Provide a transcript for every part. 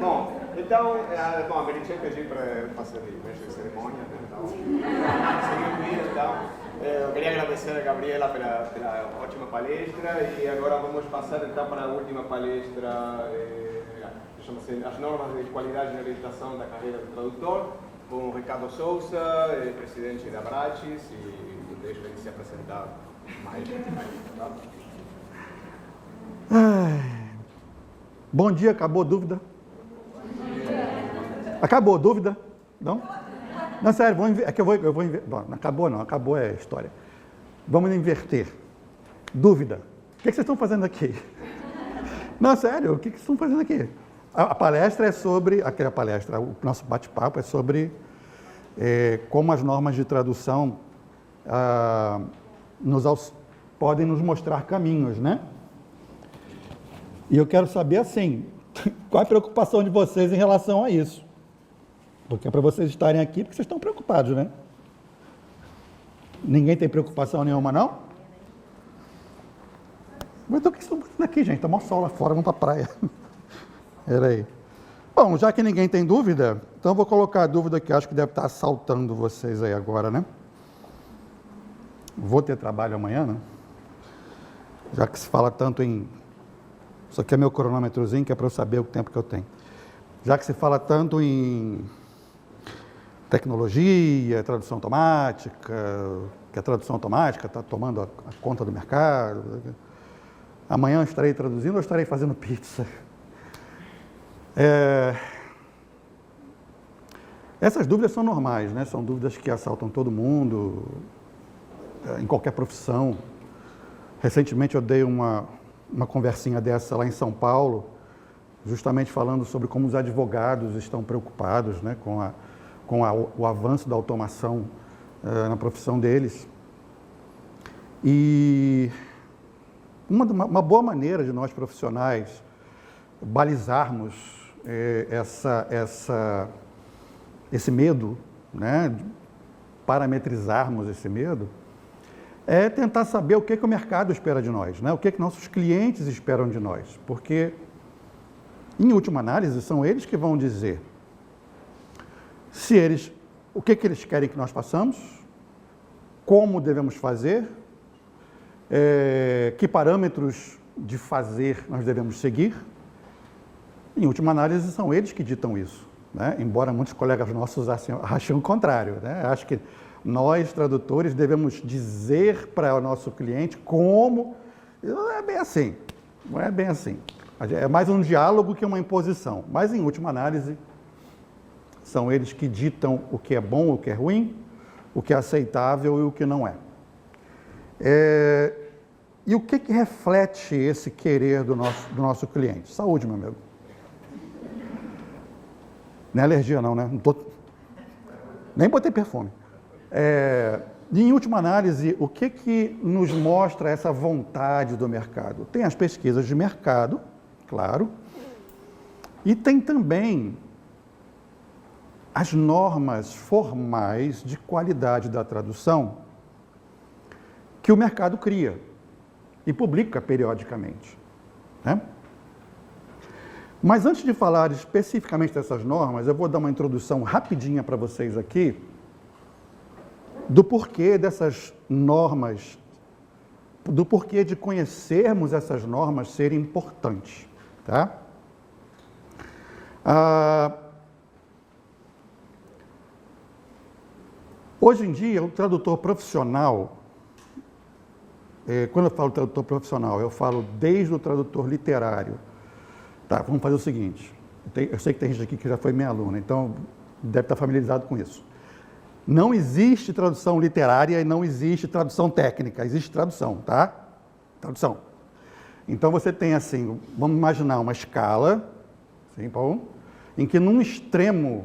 Bom, então, a Meriti pediu para fazer a mestre de cerimônia, né? Então, seguir então. Eu queria agradecer a Gabriela pela ótima palestra e agora vamos passar então para a última palestra, chama-se As Normas de Qualidade na Orientação da Carreira do Tradutor, com o Ricardo Souza, presidente da Abraxis, e deixo ele se apresentar mais. Bom dia, acabou a dúvida? Acabou a dúvida? Não? Não, sério, é que eu vou inverter. Bom, não acabou não, acabou é a história. Vamos inverter. Dúvida. O que vocês estão fazendo aqui? Não, sério, o que vocês estão fazendo aqui? A palestra é sobre, aquela palestra, o nosso bate-papo é sobre como as normas de tradução podem nos mostrar caminhos, né? E eu quero saber, assim, qual é a preocupação de vocês em relação a isso? Porque é para vocês estarem aqui, porque vocês estão preocupados, né? Ninguém tem preocupação nenhuma, não? Mas então o que vocês estão fazendo aqui, gente? Está mó sol lá fora, vamos para a praia. Peraí. Bom, já que ninguém tem dúvida, então eu vou colocar a dúvida que acho que deve estar assaltando vocês aí agora, né? Vou ter trabalho amanhã, né? Já que se fala tanto em... Isso aqui é meu cronômetrozinho, que é para eu saber o tempo que eu tenho. Já que se fala tanto em tecnologia, tradução automática, que a tradução automática está tomando a conta do mercado. Amanhã eu estarei traduzindo ou estarei fazendo pizza? Essas dúvidas são normais, né? São dúvidas que assaltam todo mundo, em qualquer profissão. Recentemente eu dei uma conversinha dessa lá em São Paulo, justamente falando sobre como os advogados estão preocupados, né, com o avanço da automação na profissão deles. E uma boa maneira de nós profissionais balizarmos esse medo, né, parametrizarmos esse medo, é tentar saber o que o mercado espera de nós, né? O que nossos clientes esperam de nós, porque, em última análise, são eles que vão dizer o que eles querem que nós façamos, como devemos fazer, que parâmetros de fazer nós devemos seguir. Em última análise, são eles que ditam isso, né? Embora muitos colegas nossos achem o contrário, né? Acho que nós, tradutores, devemos dizer para o nosso cliente como... Não é bem assim, não é bem assim. É mais um diálogo que uma imposição. Mas, em última análise, são eles que ditam o que é bom, o que é ruim, o que é aceitável e o que não é. E o que reflete esse querer do nosso cliente? Saúde, meu amigo. Não é alergia não, né? Nem botei perfume. Em última análise, o que nos mostra essa vontade do mercado? Tem as pesquisas de mercado, claro, e tem também as normas formais de qualidade da tradução que o mercado cria e publica periodicamente, né? Mas antes de falar especificamente dessas normas, eu vou dar uma introdução rapidinha para vocês aqui do porquê dessas normas, do porquê de conhecermos essas normas serem importantes, tá? Hoje em dia, o tradutor profissional, quando eu falo tradutor profissional, eu falo desde o tradutor literário. Tá, vamos fazer o seguinte, eu sei que tem gente aqui que já foi minha aluna, então deve estar familiarizado com isso. Não existe tradução literária e não existe tradução técnica, existe tradução, tá? Tradução. Então você tem assim, vamos imaginar uma escala, assim, bom, em que num extremo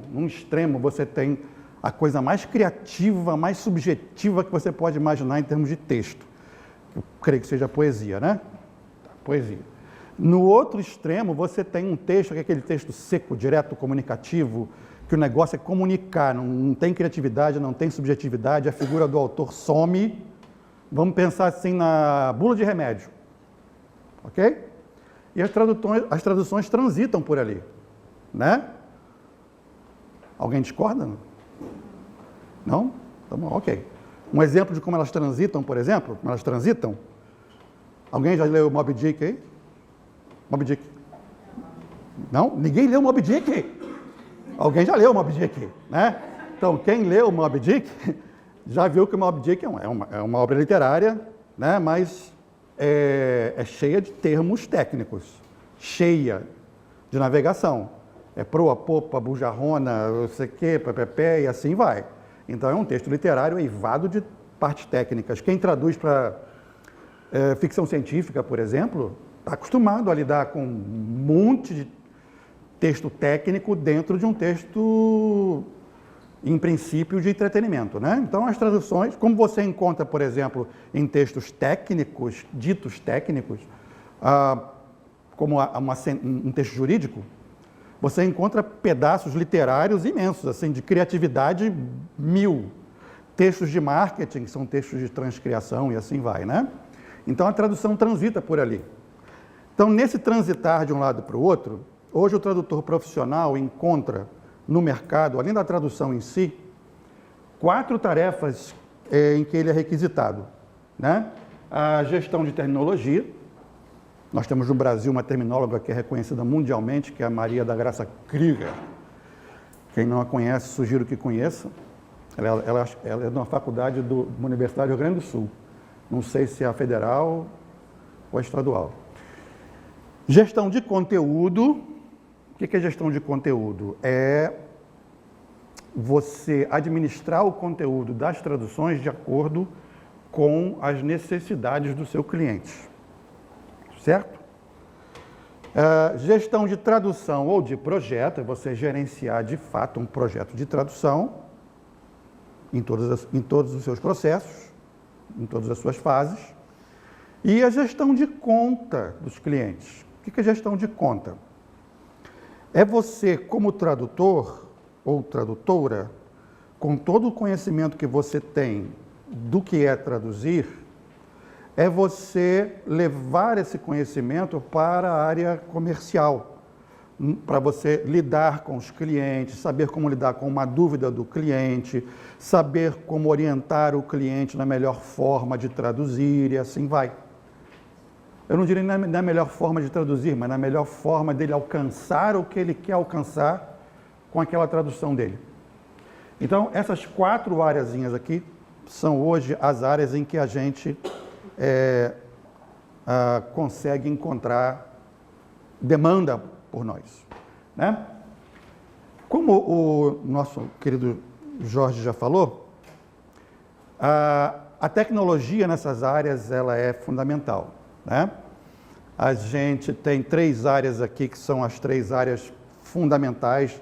você tem a coisa mais criativa, mais subjetiva que você pode imaginar em termos de texto. Eu creio que seja a poesia, né? Poesia. No outro extremo, você tem um texto, que é aquele texto seco, direto, comunicativo, que o negócio é comunicar, não tem criatividade, não tem subjetividade, a figura do autor some. Vamos pensar assim na bula de remédio, ok? E as traduções transitam por ali. né? Alguém discorda? Não? Tá bom, ok. Um exemplo de como elas transitam, por exemplo, como elas transitam. Alguém já leu Moby Dick aí? Moby Dick? Não? Ninguém leu Moby Dick? Alguém já leu Moby Dick, né? Então, quem leu Moby Dick já viu que o Moby Dick é uma obra literária, né? Mas é cheia de termos técnicos, cheia de navegação. É proa, popa, bujarrona, não sei o quê, pé, e assim vai. Então, é um texto literário eivado de partes técnicas. Quem traduz para ficção científica, por exemplo, está acostumado a lidar com um monte de texto técnico dentro de um texto, em princípio, de entretenimento, né? Então, as traduções, como você encontra, por exemplo, em textos técnicos, ditos técnicos, como um texto jurídico, você encontra pedaços literários imensos, assim, de criatividade mil. Textos de marketing, que são textos de transcriação e assim vai, né? Então, a tradução transita por ali. Então, nesse transitar de um lado para o outro, hoje o tradutor profissional encontra no mercado, além da tradução em si, 4 tarefas em que ele é requisitado, né? A gestão de terminologia. Nós temos no Brasil uma terminóloga que é reconhecida mundialmente, que é a Maria da Graça Krieger. Quem não a conhece, sugiro que conheça. Ela é de uma faculdade de uma universidade do Rio Grande do Sul. Não sei se é a federal ou a estadual. Gestão de conteúdo. O que é gestão de conteúdo? É você administrar o conteúdo das traduções de acordo com as necessidades do seu cliente. Certo? Gestão de tradução ou de projeto é você gerenciar de fato um projeto de tradução em todos os seus processos, em todas as suas fases. E a gestão de conta dos clientes. O que é gestão de conta? É você, como tradutor ou tradutora, com todo o conhecimento que você tem do que é traduzir, é você levar esse conhecimento para a área comercial, para você lidar com os clientes, saber como lidar com uma dúvida do cliente, saber como orientar o cliente na melhor forma de traduzir e assim vai. Eu não diria na melhor forma de traduzir, mas na melhor forma dele alcançar o que ele quer alcançar com aquela tradução dele. Então, essas 4 áreazinhas aqui são hoje as áreas em que a gente consegue encontrar demanda por nós, né? Como o nosso querido Jorge já falou, a tecnologia nessas áreas ela é fundamental, né? A gente tem 3 áreas aqui que são as 3 áreas fundamentais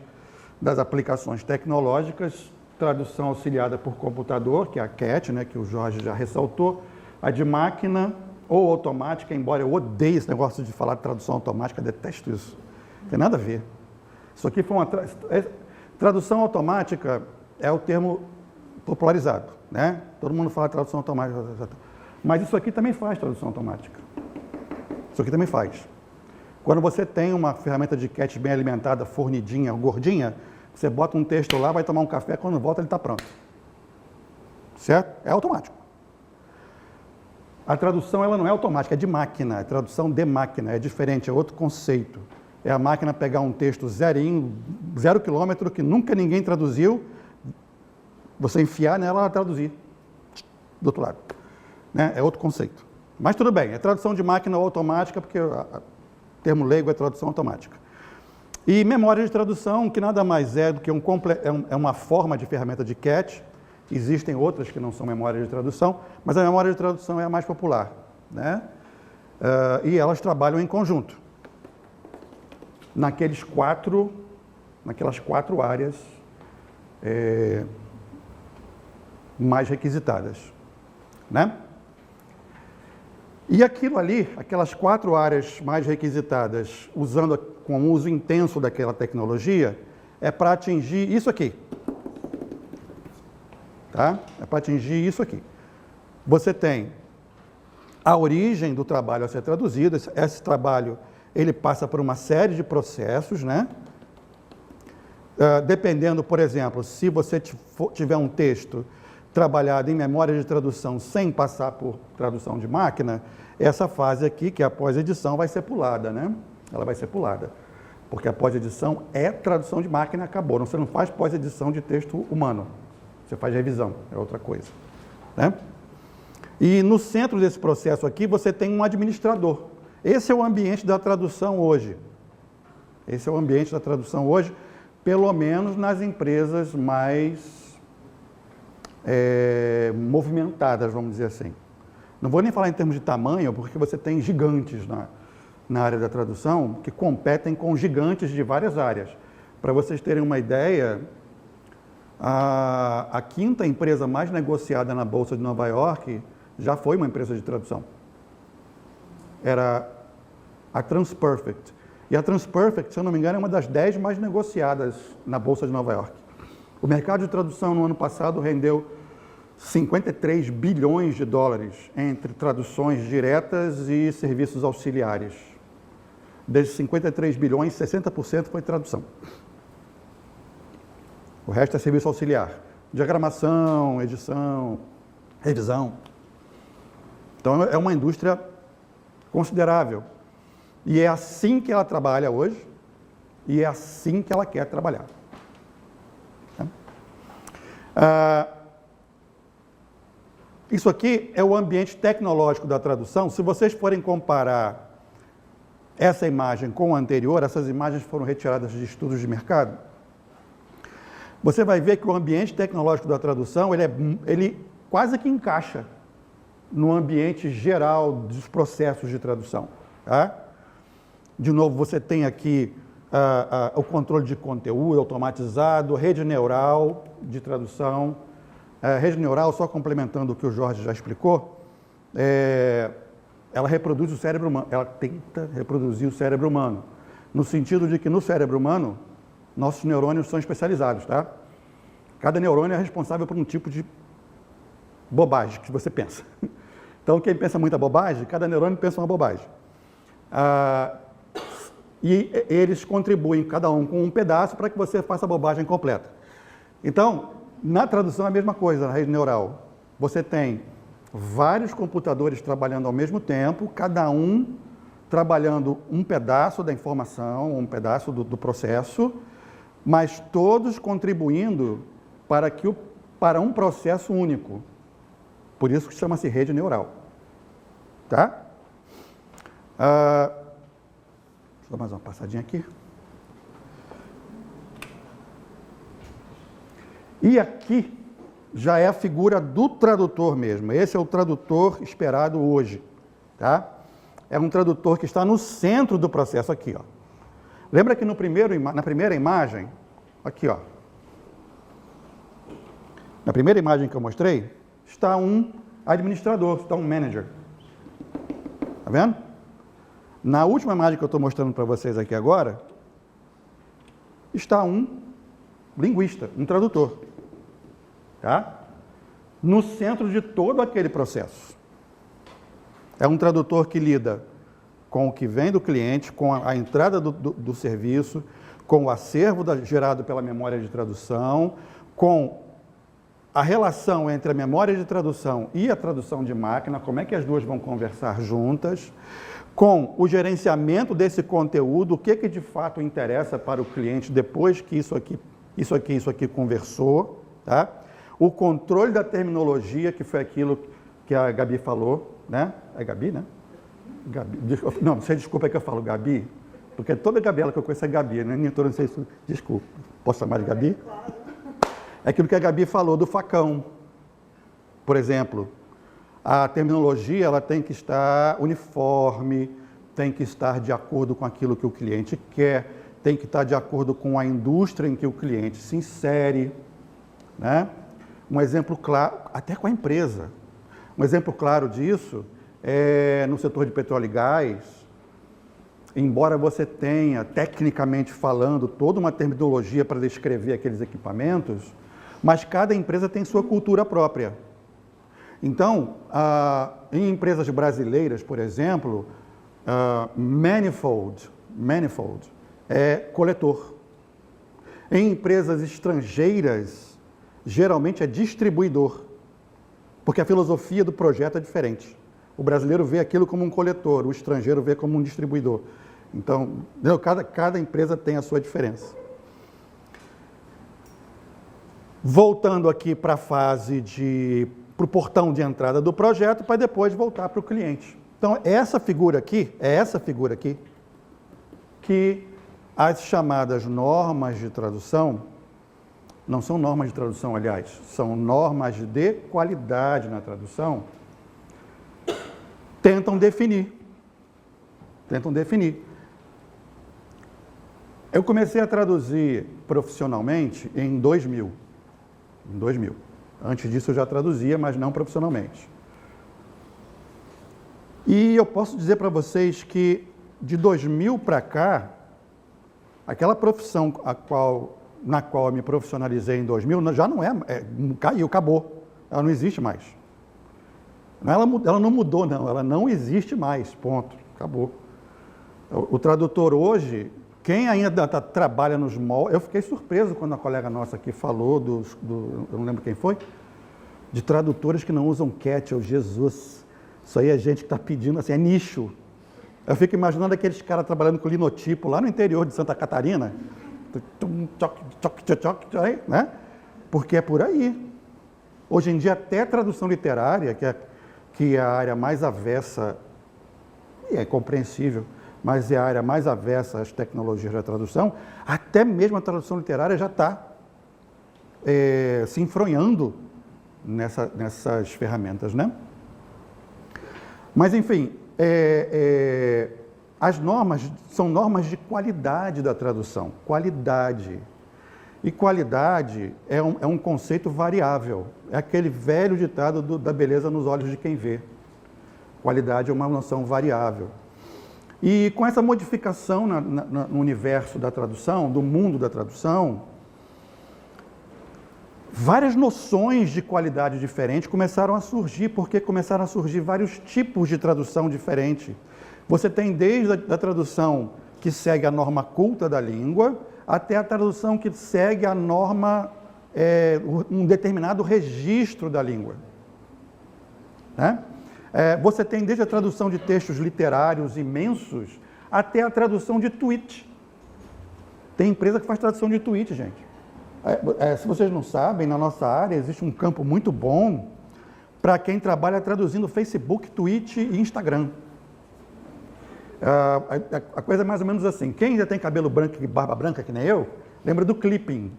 das aplicações tecnológicas: tradução auxiliada por computador, que é a CAT, né, que o Jorge já ressaltou, a de máquina ou automática, embora eu odeie esse negócio de falar de tradução automática, detesto isso, não tem nada a ver. Isso aqui foi tradução automática é o termo popularizado, né? Todo mundo fala tradução automática, mas isso aqui também faz tradução automática. Isso aqui também faz. Quando você tem uma ferramenta de CAT bem alimentada, fornidinha, gordinha, você bota um texto lá, vai tomar um café, quando volta ele está pronto. Certo? É automático. A tradução ela não é automática, é de máquina, é tradução de máquina, é diferente, é outro conceito. É a máquina pegar um texto zerinho, 0 quilômetro, que nunca ninguém traduziu, você enfiar nela e traduzir do outro lado. Né? É outro conceito. Mas tudo bem, é tradução de máquina ou automática, porque o termo leigo é tradução automática. E memória de tradução, que nada mais é do que uma forma de ferramenta de CAT. Existem outras que não são memória de tradução, mas a memória de tradução é a mais popular, né? E elas trabalham em conjunto, naquelas 4 áreas mais requisitadas, né? E aquilo ali, aquelas 4 áreas mais requisitadas, com o uso intenso daquela tecnologia, é para atingir isso aqui. Tá? É para atingir isso aqui. Você tem a origem do trabalho a ser traduzido. Esse trabalho, ele passa por uma série de processos, né? dependendo, por exemplo, se você tiver um texto trabalhado em memória de tradução sem passar por tradução de máquina, essa fase aqui, que é a pós-edição, vai ser pulada, né? Ela vai ser pulada, porque a pós-edição é tradução de máquina e acabou. Você não faz pós-edição de texto humano, você faz revisão, é outra coisa, né? E no centro desse processo aqui, você tem um administrador. Esse é o ambiente da tradução hoje. Esse é o ambiente da tradução hoje, pelo menos nas empresas mais movimentadas, vamos dizer assim. Não vou nem falar em termos de tamanho, porque você tem gigantes na área da tradução que competem com gigantes de várias áreas. Para vocês terem uma ideia, a quinta empresa mais negociada na Bolsa de Nova York já foi uma empresa de tradução. Era a Transperfect. E a Transperfect, se eu não me engano, é uma das 10 mais negociadas na Bolsa de Nova York. O mercado de tradução no ano passado rendeu 53 bilhões de dólares entre traduções diretas e serviços auxiliares. Desses 53 bilhões, 60% foi tradução. O resto é serviço auxiliar. Diagramação, edição, revisão. Então, é uma indústria considerável. E é assim que ela trabalha hoje, e é assim que ela quer trabalhar. Isso aqui é o ambiente tecnológico da tradução. Se vocês forem comparar essa imagem com a anterior, essas imagens foram retiradas de estudos de mercado, você vai ver que o ambiente tecnológico da tradução, ele quase que encaixa no ambiente geral dos processos de tradução. Tá? De novo, você tem aqui o controle de conteúdo automatizado, rede neural de tradução. Rede neural, só complementando o que o Jorge já explicou, ela reproduz o cérebro humano, ela tenta reproduzir o cérebro humano, no sentido de que no cérebro humano, nossos neurônios são especializados, tá? Cada neurônio é responsável por um tipo de bobagem que você pensa. Então, quem pensa muita bobagem, cada neurônio pensa uma bobagem. E eles contribuem, cada um com um pedaço, para que você faça a bobagem completa. Então, na tradução é a mesma coisa, na rede neural. Você tem vários computadores trabalhando ao mesmo tempo, cada um trabalhando um pedaço da informação, um pedaço do processo, mas todos contribuindo para um processo único. Por isso que chama-se rede neural. Tá? Deixa eu dar mais uma passadinha aqui. E aqui já é a figura do tradutor mesmo. Esse é o tradutor esperado hoje. Tá? É um tradutor que está no centro do processo aqui. Ó. Lembra que na primeira imagem, aqui, ó, na primeira imagem que eu mostrei, está um administrador, está um manager. Tá vendo? Na última imagem que eu estou mostrando para vocês aqui agora, está um linguista, um tradutor. Tá? No centro de todo aquele processo. É um tradutor que lida com o que vem do cliente, com a entrada do serviço, com o acervo gerado pela memória de tradução, com a relação entre a memória de tradução e a tradução de máquina, como é que as duas vão conversar juntas, com o gerenciamento desse conteúdo, o que de fato interessa para o cliente depois que isso aqui conversou, tá? O controle da terminologia, que foi aquilo que a Gabi falou, né? É Gabi, né? Gabi. Não, você desculpa que eu falo Gabi, porque toda Gabriela que eu conheço é Gabi, né? Nem não sei se... Desculpa. Posso chamar de Gabi? É aquilo que a Gabi falou do facão. Por exemplo, a terminologia ela tem que estar uniforme, tem que estar de acordo com aquilo que o cliente quer, tem que estar de acordo com a indústria em que o cliente se insere, né? Um exemplo claro, até com a empresa. Um exemplo claro disso é no setor de petróleo e gás. Embora você tenha, tecnicamente falando, toda uma terminologia para descrever aqueles equipamentos, mas cada empresa tem sua cultura própria. Então, em empresas brasileiras, por exemplo, manifold é coletor. Em empresas estrangeiras, geralmente é distribuidor, porque a filosofia do projeto é diferente. O brasileiro vê aquilo como um coletor, o estrangeiro vê como um distribuidor. Então, cada empresa tem a sua diferença. Voltando aqui para a fase para o portão de entrada do projeto, para depois voltar para o cliente. Então, é essa figura aqui, que as chamadas normas de tradução, não são normas de tradução, aliás, são normas de qualidade na tradução, tentam definir. Eu comecei a traduzir profissionalmente em 2000. Antes disso eu já traduzia, mas não profissionalmente. E eu posso dizer para vocês que de 2000 para cá, aquela profissão na qual eu me profissionalizei em 2000, já não caiu, acabou. Ela não existe mais. Ela não mudou, não. Ela não existe mais, ponto. Acabou. O tradutor hoje, quem ainda trabalha nos moldes... Eu fiquei surpreso quando a colega nossa aqui falou, eu não lembro quem foi, de tradutores que não usam cat, Jesus. Isso aí é gente que está pedindo, assim, é nicho. Eu fico imaginando aqueles caras trabalhando com linotipo lá no interior de Santa Catarina, né? Porque é por aí. Hoje em dia, até a tradução literária, que é a área mais avessa, e é compreensível, mas é a área mais avessa às tecnologias da tradução, até mesmo a tradução literária já está se enfronhando nessas ferramentas, né? Mas, enfim, as normas são normas de qualidade da tradução, qualidade. E qualidade é um conceito variável, é aquele velho ditado da beleza nos olhos de quem vê. Qualidade é uma noção variável. E com essa modificação no universo da tradução, do mundo da tradução, várias noções de qualidade diferentes começaram a surgir, porque começaram a surgir vários tipos de tradução diferentes. Você tem desde a tradução que segue a norma culta da língua, até a tradução que segue a norma, um determinado registro da língua. Né? Você tem desde a tradução de textos literários imensos, até a tradução de tweet. Tem empresa que faz tradução de tweet, gente. Se vocês não sabem, na nossa área existe um campo muito bom para quem trabalha traduzindo Facebook, Twitch e Instagram. A coisa é mais ou menos assim. Quem ainda tem cabelo branco e barba branca, que nem eu, lembra do clipping.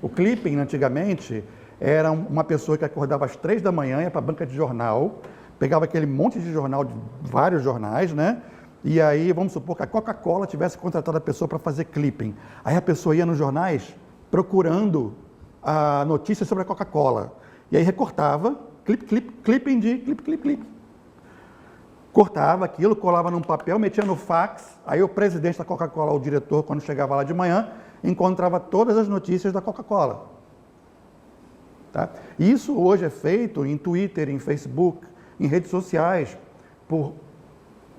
O clipping, antigamente, era uma pessoa que acordava às 3 da manhã, ia para a banca de jornal, pegava aquele monte de jornal, de vários jornais, né? E aí, vamos supor que a Coca-Cola tivesse contratado a pessoa para fazer clipping. Aí a pessoa ia nos jornais procurando a notícia sobre a Coca-Cola. E aí recortava, clipping. Cortava aquilo, colava num papel, metia no fax, aí o presidente da Coca-Cola, o diretor, quando chegava lá de manhã, encontrava todas as notícias da Coca-Cola. Tá? Isso hoje é feito em Twitter, em Facebook, em redes sociais,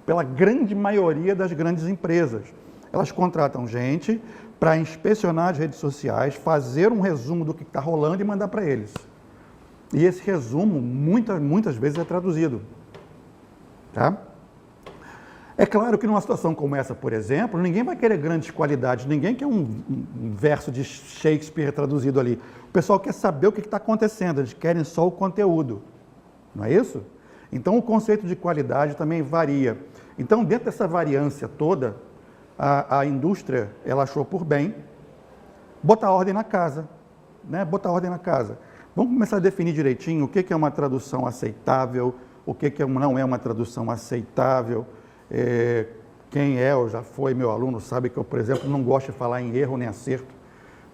pela grande maioria das grandes empresas. Elas contratam gente para inspecionar as redes sociais, fazer um resumo do que está rolando e mandar para eles. E esse resumo, muitas vezes, é traduzido. Tá? É claro que numa situação como essa, por exemplo, ninguém vai querer grandes qualidades, ninguém quer um verso de Shakespeare traduzido ali. O pessoal quer saber o que está acontecendo, eles querem só o conteúdo. Não é isso? Então, o conceito de qualidade também varia. Então, dentro dessa variância toda, a indústria, ela achou por bem botar ordem na casa, né? Botar ordem na casa. Vamos começar a definir direitinho o que é uma tradução aceitável, o que não é uma tradução aceitável. Quem ou já foi meu aluno sabe que eu, por exemplo, não gosto de falar em erro nem acerto.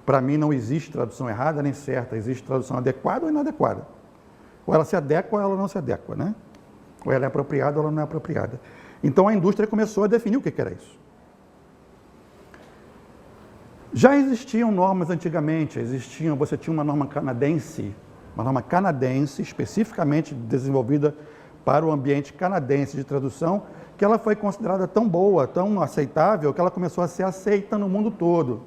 Para mim não existe tradução errada nem certa, existe tradução adequada ou inadequada. Ou ela se adequa ou ela não se adequa, né? Ou ela é apropriada ou ela não é apropriada. Então a indústria começou a definir o que era isso. Já existiam normas antigamente, você tinha uma norma canadense especificamente desenvolvida para o ambiente canadense de tradução, que ela foi considerada tão boa, tão aceitável, que ela começou a ser aceita no mundo todo.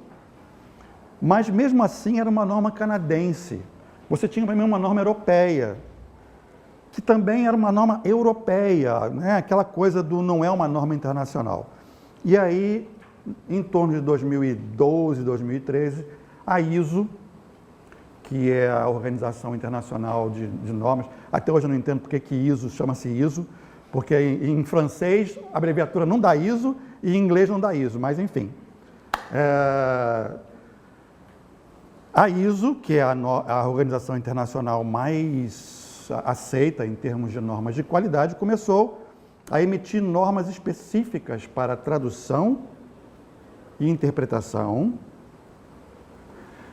Mas mesmo assim era uma norma canadense. Você tinha também uma norma europeia, que também era uma norma europeia, né? Aquela coisa do não é uma norma internacional. E aí, em torno de 2012, 2013, a ISO, que é a Organização Internacional de Normas, até hoje eu não entendo porque que ISO chama-se ISO, porque em francês a abreviatura não dá ISO e em inglês não dá ISO, mas enfim. A ISO, que é a organização internacional mais aceita em termos de normas de qualidade, começou a emitir normas específicas para tradução e interpretação,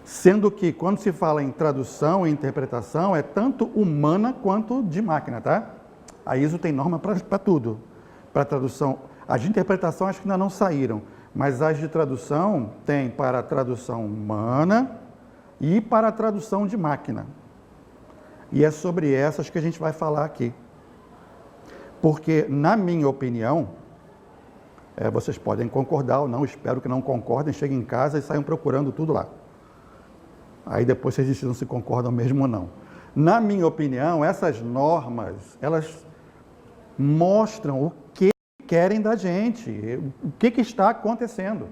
sendo que quando se fala em tradução e interpretação é tanto humana quanto de máquina, tá? A ISO tem norma para tudo, para tradução. As de interpretação acho que ainda não saíram, mas as de tradução tem para a tradução humana e para a tradução de máquina. E é sobre essas que a gente vai falar aqui. Porque, na minha opinião, vocês podem concordar ou não, espero que não concordem, cheguem em casa e saiam procurando tudo lá. Aí depois vocês decidam se concordam mesmo ou não. Na minha opinião, essas normas, elas mostram o que querem da gente, o que está acontecendo.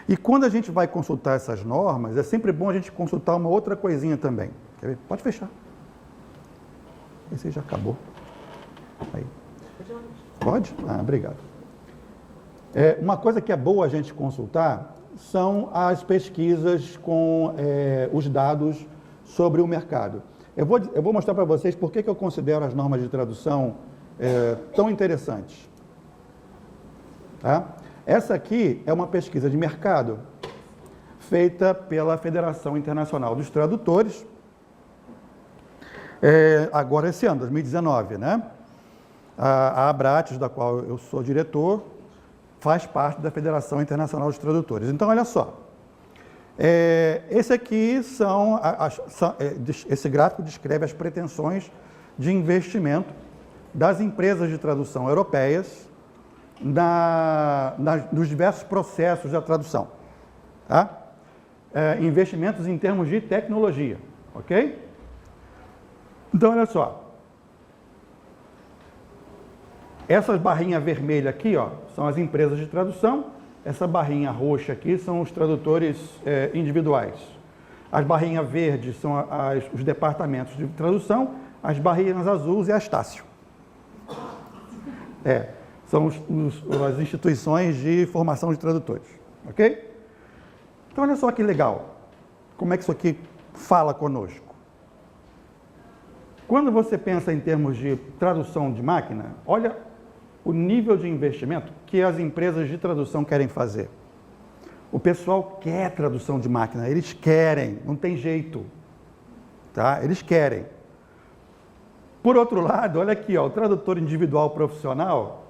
E quando a gente vai consultar essas normas, é sempre bom a gente consultar uma outra coisinha também. Quer ver? Pode fechar. Esse já acabou. Aí. Pode? Ah, obrigado. Uma coisa que é boa a gente consultar são as pesquisas com os dados sobre o mercado. Eu vou mostrar para vocês por que eu considero as normas de tradução tão interessantes. Tá? Essa aqui é uma pesquisa de mercado feita pela Federação Internacional dos Tradutores, agora esse ano, 2019, né? A Abrates, da qual eu sou diretor, faz parte da Federação Internacional dos Tradutores. Então, olha só. Esse aqui esse gráfico descreve as pretensões de investimento das empresas de tradução europeias nos diversos processos da tradução. Tá? Investimentos em termos de tecnologia, ok? Então, olha só. Essas barrinhas vermelhas aqui, ó, são as empresas de tradução. Essa barrinha roxa aqui são os tradutores individuais. As barrinhas verdes são os departamentos de tradução. As barrinhas azuis é a Estácio. São as instituições de formação de tradutores, ok? Então, olha só que legal. Como é que isso aqui fala conosco? Quando você pensa em termos de tradução de máquina, olha o nível de investimento que as empresas de tradução querem fazer. O pessoal quer tradução de máquina, eles querem, não tem jeito. Tá? Eles querem. Por outro lado, olha aqui, ó, o tradutor individual profissional,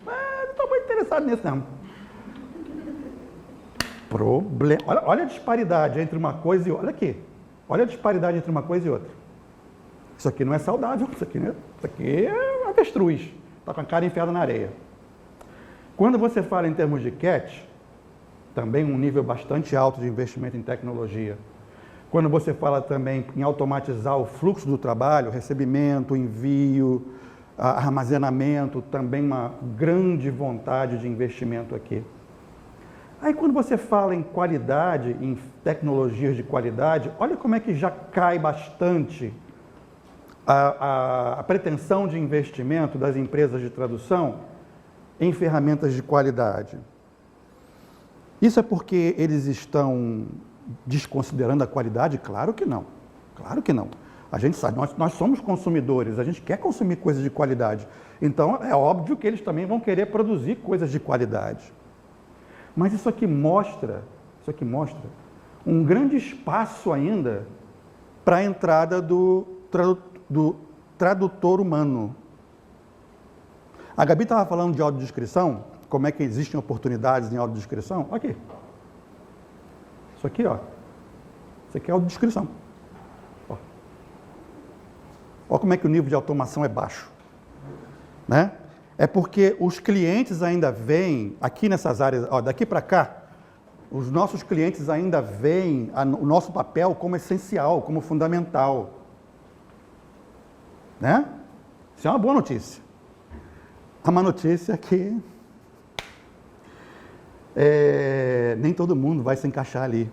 não estou muito interessado nisso, não. Olha a disparidade entre uma coisa e outra. Olha aqui. Olha a disparidade entre uma coisa e outra. Isso aqui não é saudável, isso aqui é avestruz. Está com a cara enfiada na areia. Quando você fala em termos de CAT, também um nível bastante alto de investimento em tecnologia. Quando você fala também em automatizar o fluxo do trabalho, recebimento, envio, armazenamento, também uma grande vontade de investimento aqui. Aí quando você fala em qualidade, em tecnologias de qualidade, olha como é que já cai bastante a pretensão de investimento das empresas de tradução em ferramentas de qualidade. Isso é porque eles estão desconsiderando a qualidade? Claro que não. Claro que não. A gente sabe, nós somos consumidores, a gente quer consumir coisas de qualidade. Então, é óbvio que eles também vão querer produzir coisas de qualidade. Mas isso aqui mostra um grande espaço ainda para a entrada do tradutor humano. A Gabi estava falando de audiodescrição, como é que existem oportunidades em audiodescrição. Olha aqui. Isso aqui, ó. Isso aqui é audiodescrição. Olha como é que o nível de automação é baixo. Né? É porque os clientes ainda veem, aqui nessas áreas, ó, daqui para cá, os nossos clientes ainda veem o nosso papel como essencial, como fundamental. Né? Isso é uma boa notícia. A má notícia é que nem todo mundo vai se encaixar ali.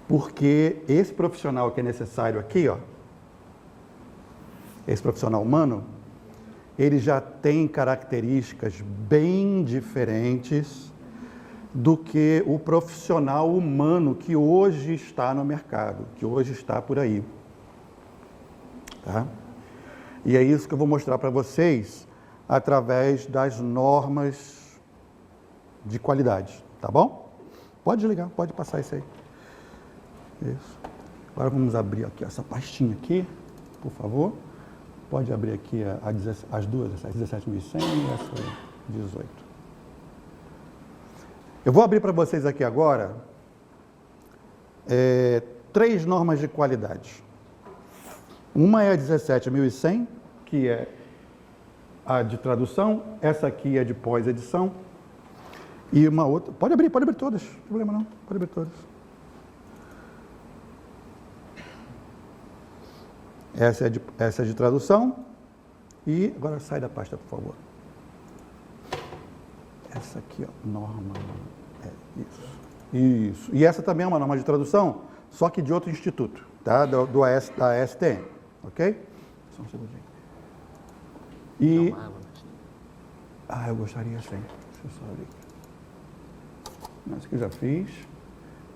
Porque esse profissional que é necessário aqui, ó, esse profissional humano, ele já tem características bem diferentes do que o profissional humano que hoje está no mercado, que hoje está por aí. Tá? E é isso que eu vou mostrar para vocês através das normas de qualidade, tá bom? Pode desligar, pode passar isso aí. Isso. Agora vamos abrir aqui essa pastinha aqui, por favor. Pode abrir aqui as duas, essa 17.100 e essa 18. Eu vou abrir para vocês aqui agora 3 normas de qualidade. Uma é a 17.100, que é a de tradução. Essa aqui é de pós-edição. E uma outra... Pode abrir todas, não tem problema não. Pode abrir todas. Essa é de tradução. E agora sai da pasta, por favor. Essa aqui, ó, norma. Isso. E essa também é uma norma de tradução, só que de outro instituto, tá? Da ASTM, ok? Só um segundinho. E... eu gostaria sim. Deixa eu só abrir aqui. Essa aqui eu já fiz.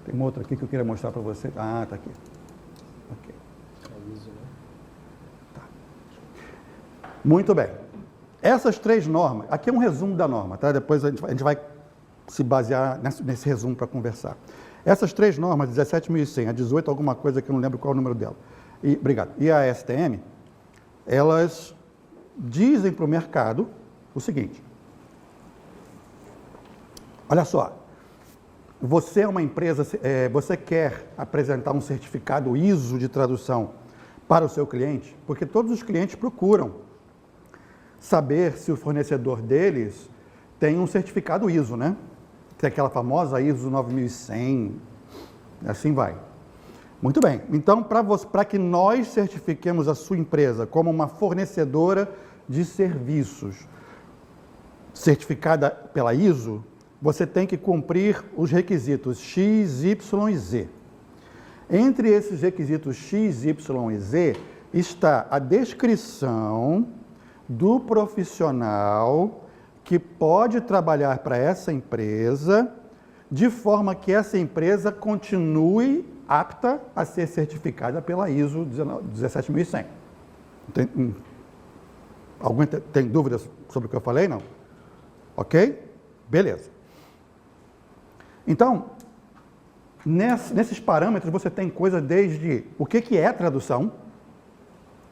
Tem uma outra aqui que eu queria mostrar para você. Tá aqui. Ok. Tá. Muito bem. Essas 3 normas, aqui é um resumo da norma, tá? Depois a gente vai se basear nesse resumo para conversar. Essas 3 normas, 17.100, a 18, alguma coisa que eu não lembro qual é o número dela. Obrigado. E a STM, elas dizem para o mercado o seguinte: olha só, você é uma empresa, você quer apresentar um certificado ISO de tradução para o seu cliente, porque todos os clientes procuram saber se o fornecedor deles tem um certificado ISO, né? Que é aquela famosa ISO 9100, assim vai. Muito bem. Então, para que nós certifiquemos a sua empresa como uma fornecedora de serviços certificada pela ISO, você tem que cumprir os requisitos X, Y e Z. Entre esses requisitos X, Y e Z está a descrição do profissional que pode trabalhar para essa empresa de forma que essa empresa continue apta a ser certificada pela ISO 17100. Alguém tem dúvidas sobre o que eu falei? Não? Ok? Beleza. Então, nesses parâmetros você tem coisa desde o que é tradução,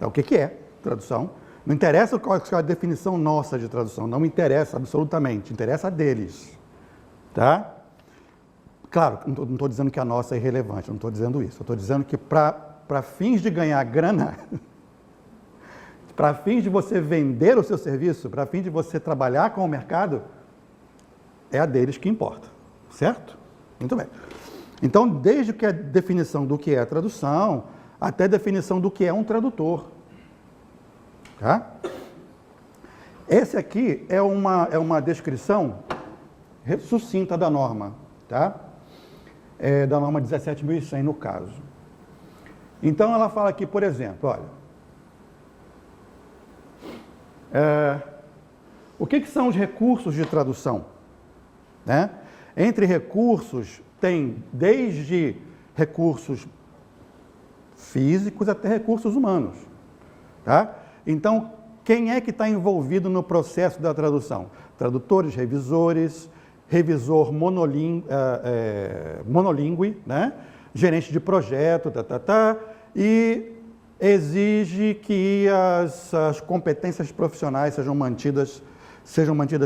o que é tradução. Não interessa qual é a definição nossa de tradução, não me interessa absolutamente, interessa a deles, tá? Claro, não estou dizendo que a nossa é irrelevante, não estou dizendo isso, eu estou dizendo que para fins de ganhar grana, para fins de você vender o seu serviço, para fins de você trabalhar com o mercado, é a deles que importa, certo? Muito bem. Então, desde que a definição do que é a tradução, até a definição do que é um tradutor. Tá? Esse aqui é uma descrição sucinta da norma, tá? Da norma 17.100 no caso. Então ela fala aqui, por exemplo, olha, o que são os recursos de tradução? Né? Entre recursos tem desde recursos físicos até recursos humanos, tá? Então, quem é que está envolvido no processo da tradução? Tradutores, revisores, revisor monolíngue, né? Gerente de projeto, e exige que as competências profissionais sejam mantidas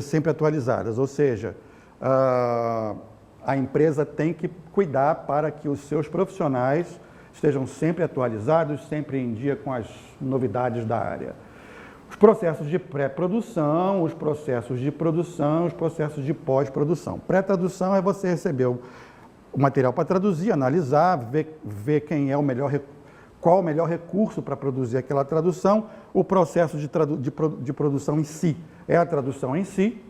sempre atualizadas, ou seja, a empresa tem que cuidar para que os seus profissionais estejam sempre atualizados, sempre em dia com as novidades da área. Os processos de pré-produção, os processos de produção, os processos de pós-produção. Pré-tradução é você receber o material para traduzir, analisar, ver quem é o melhor, qual o melhor recurso para produzir aquela tradução. O processo de produção em si é a tradução em si,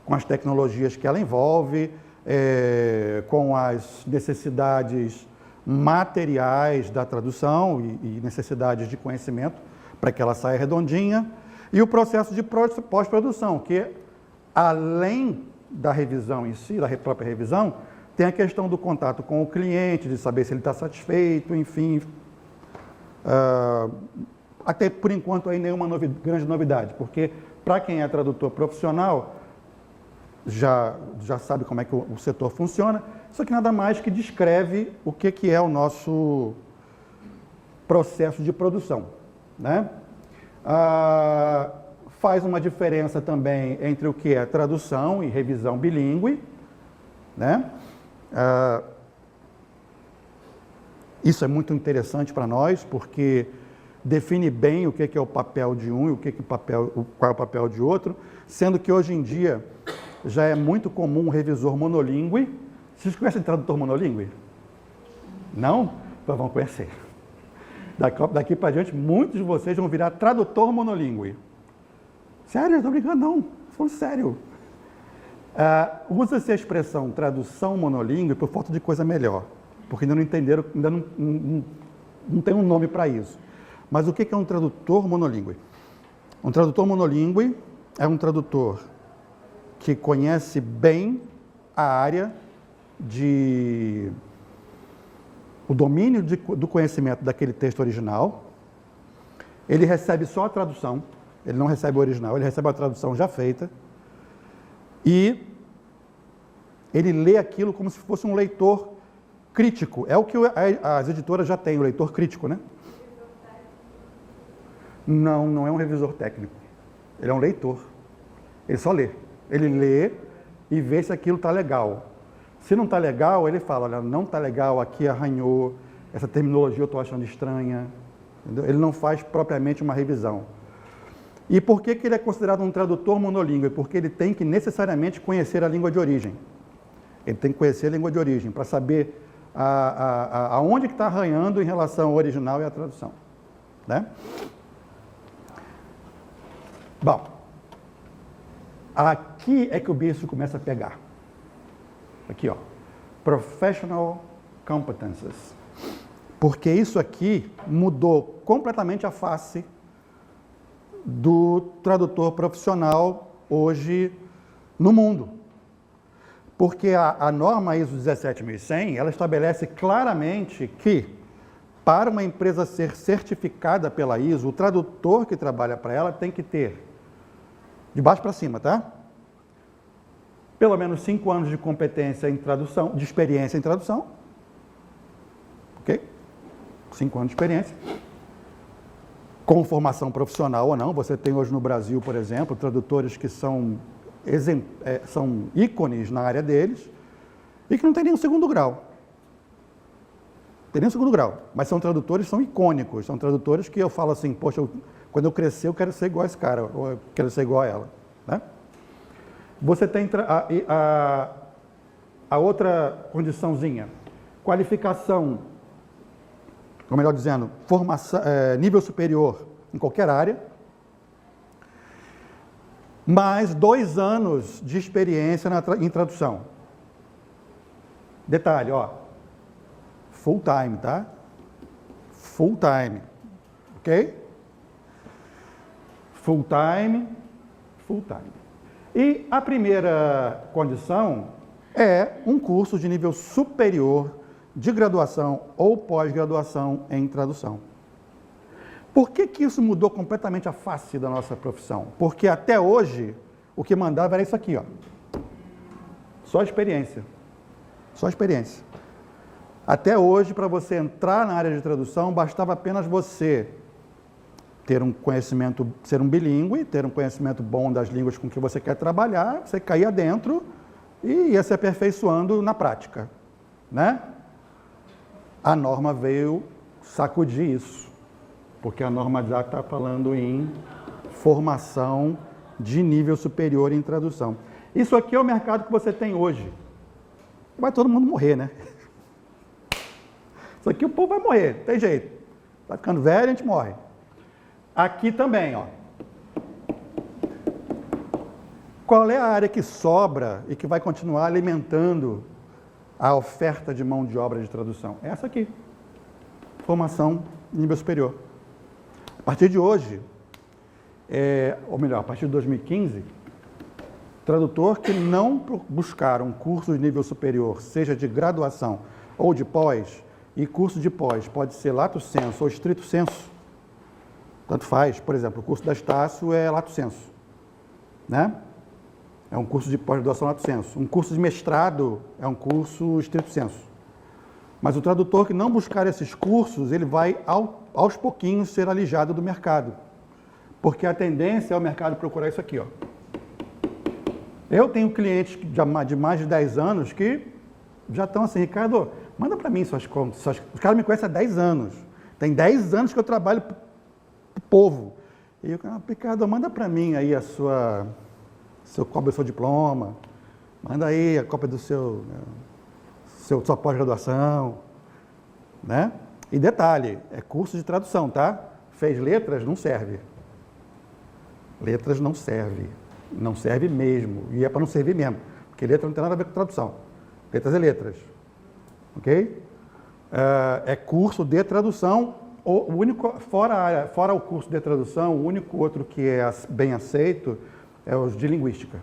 com as tecnologias que ela envolve, com as necessidades materiais da tradução e necessidades de conhecimento para que ela saia redondinha. E o processo de pós-produção, que além da revisão em si, da própria revisão, tem a questão do contato com o cliente, de saber se ele está satisfeito, enfim. Até por enquanto aí nenhuma grande novidade, porque para quem é tradutor profissional, já sabe como é que o setor funciona, isso aqui nada mais que descreve o que é o nosso processo de produção, né? Faz uma diferença também entre o que é tradução e revisão bilíngue, né? Isso é muito interessante para nós, porque define bem o que é o papel de um e qual é o papel de outro, sendo que hoje em dia já é muito comum um revisor monolíngue. Vocês conhecem tradutor monolíngue? Não? Então vão conhecer. Daqui para diante, muitos de vocês vão virar tradutor monolíngue. Sério? Eu estou brincando? Não. Estou falando sério. Usa-se a expressão tradução monolíngue por falta de coisa melhor, porque ainda não entenderam, ainda não tem um nome para isso. Mas o que é um tradutor monolíngue? Um tradutor monolíngue é um tradutor que conhece bem a área o domínio do conhecimento daquele texto original. Ele recebe só a tradução, ele não recebe o original, ele recebe a tradução já feita. E ele lê aquilo como se fosse um leitor crítico. É o que as editoras já têm, o leitor crítico, né? Não, não é um revisor técnico. Ele é um leitor. Ele só lê. Ele lê e vê se aquilo está legal. Se não está legal, ele fala, olha, não está legal, aqui arranhou, essa terminologia eu estou achando estranha. Entendeu? Ele não faz propriamente uma revisão. E por que ele é considerado um tradutor monolíngue? Porque ele tem que necessariamente conhecer a língua de origem. Ele tem que conhecer a língua de origem para saber aonde que está arranhando em relação ao original e à tradução, né? Bom, aqui é que o bicho começa a pegar. Aqui, ó, Professional Competences. Porque isso aqui mudou completamente a face do tradutor profissional hoje no mundo. Porque a norma ISO 17100, ela estabelece claramente que, para uma empresa ser certificada pela ISO, o tradutor que trabalha para ela tem que ter, de baixo para cima, tá? Pelo menos 5 anos de competência em tradução, de experiência em tradução. Ok? 5 anos de experiência. Com formação profissional ou não. Você tem hoje no Brasil, por exemplo, tradutores que são ícones na área deles e que não tem nenhum segundo grau. Tem nenhum segundo grau. Mas são tradutores, são icônicos. São tradutores que eu falo assim, poxa, quando eu crescer eu quero ser igual a esse cara, ou eu quero ser igual a ela, né? Você tem a outra condiçãozinha, qualificação, ou melhor dizendo, formação, nível superior em qualquer área, mais 2 anos de experiência em tradução. Detalhe, ó, full time, tá? Full time, ok? Full time, full time. E a primeira condição é um curso de nível superior de graduação ou pós-graduação em tradução. Por que isso mudou completamente a face da nossa profissão? Porque até hoje, o que mandava era isso aqui, ó. Só experiência. Só experiência. Até hoje, para você entrar na área de tradução, bastava apenas você ter um conhecimento, ser um bilíngue, ter um conhecimento bom das línguas com que você quer trabalhar, você caía dentro e ia se aperfeiçoando na prática, né? A norma veio sacudir isso, porque a norma já está falando em formação de nível superior em tradução. Isso aqui é o mercado que você tem hoje. Vai todo mundo morrer, né? Isso aqui o povo vai morrer, tem jeito. Vai ficando velho, a gente morre. Aqui também, ó. Qual é a área que sobra e que vai continuar alimentando a oferta de mão de obra de tradução? Essa aqui. Formação nível superior. A partir de hoje, ou melhor, a partir de 2015, tradutor que não buscar um curso de nível superior, seja de graduação ou de pós, e curso de pós pode ser lato sensu ou estrito sensu, tanto faz. Por exemplo, o curso da Estácio é lato sensu, né? É um curso de pós-graduação lato sensu. Um curso de mestrado é um curso estrito sensu. Mas o tradutor que não buscar esses cursos, ele vai aos pouquinhos ser alijado do mercado. Porque a tendência é o mercado procurar isso aqui, ó. Eu tenho clientes de mais de 10 anos que já estão assim, Ricardo, manda para mim suas contas. Os caras me conhecem há 10 anos. Tem 10 anos que eu trabalho para o povo. E eu, Ricardo, manda para mim aí seu cópia do seu diploma, manda aí a cópia do sua pós-graduação, né? E detalhe, é curso de tradução, tá? Fez letras, não serve. Letras não serve. Não serve mesmo. E é para não servir mesmo. Porque letra não tem nada a ver com tradução. Letras é letras. Ok? É curso de tradução. O único, fora o curso de tradução, o único outro que é bem aceito é os de linguística.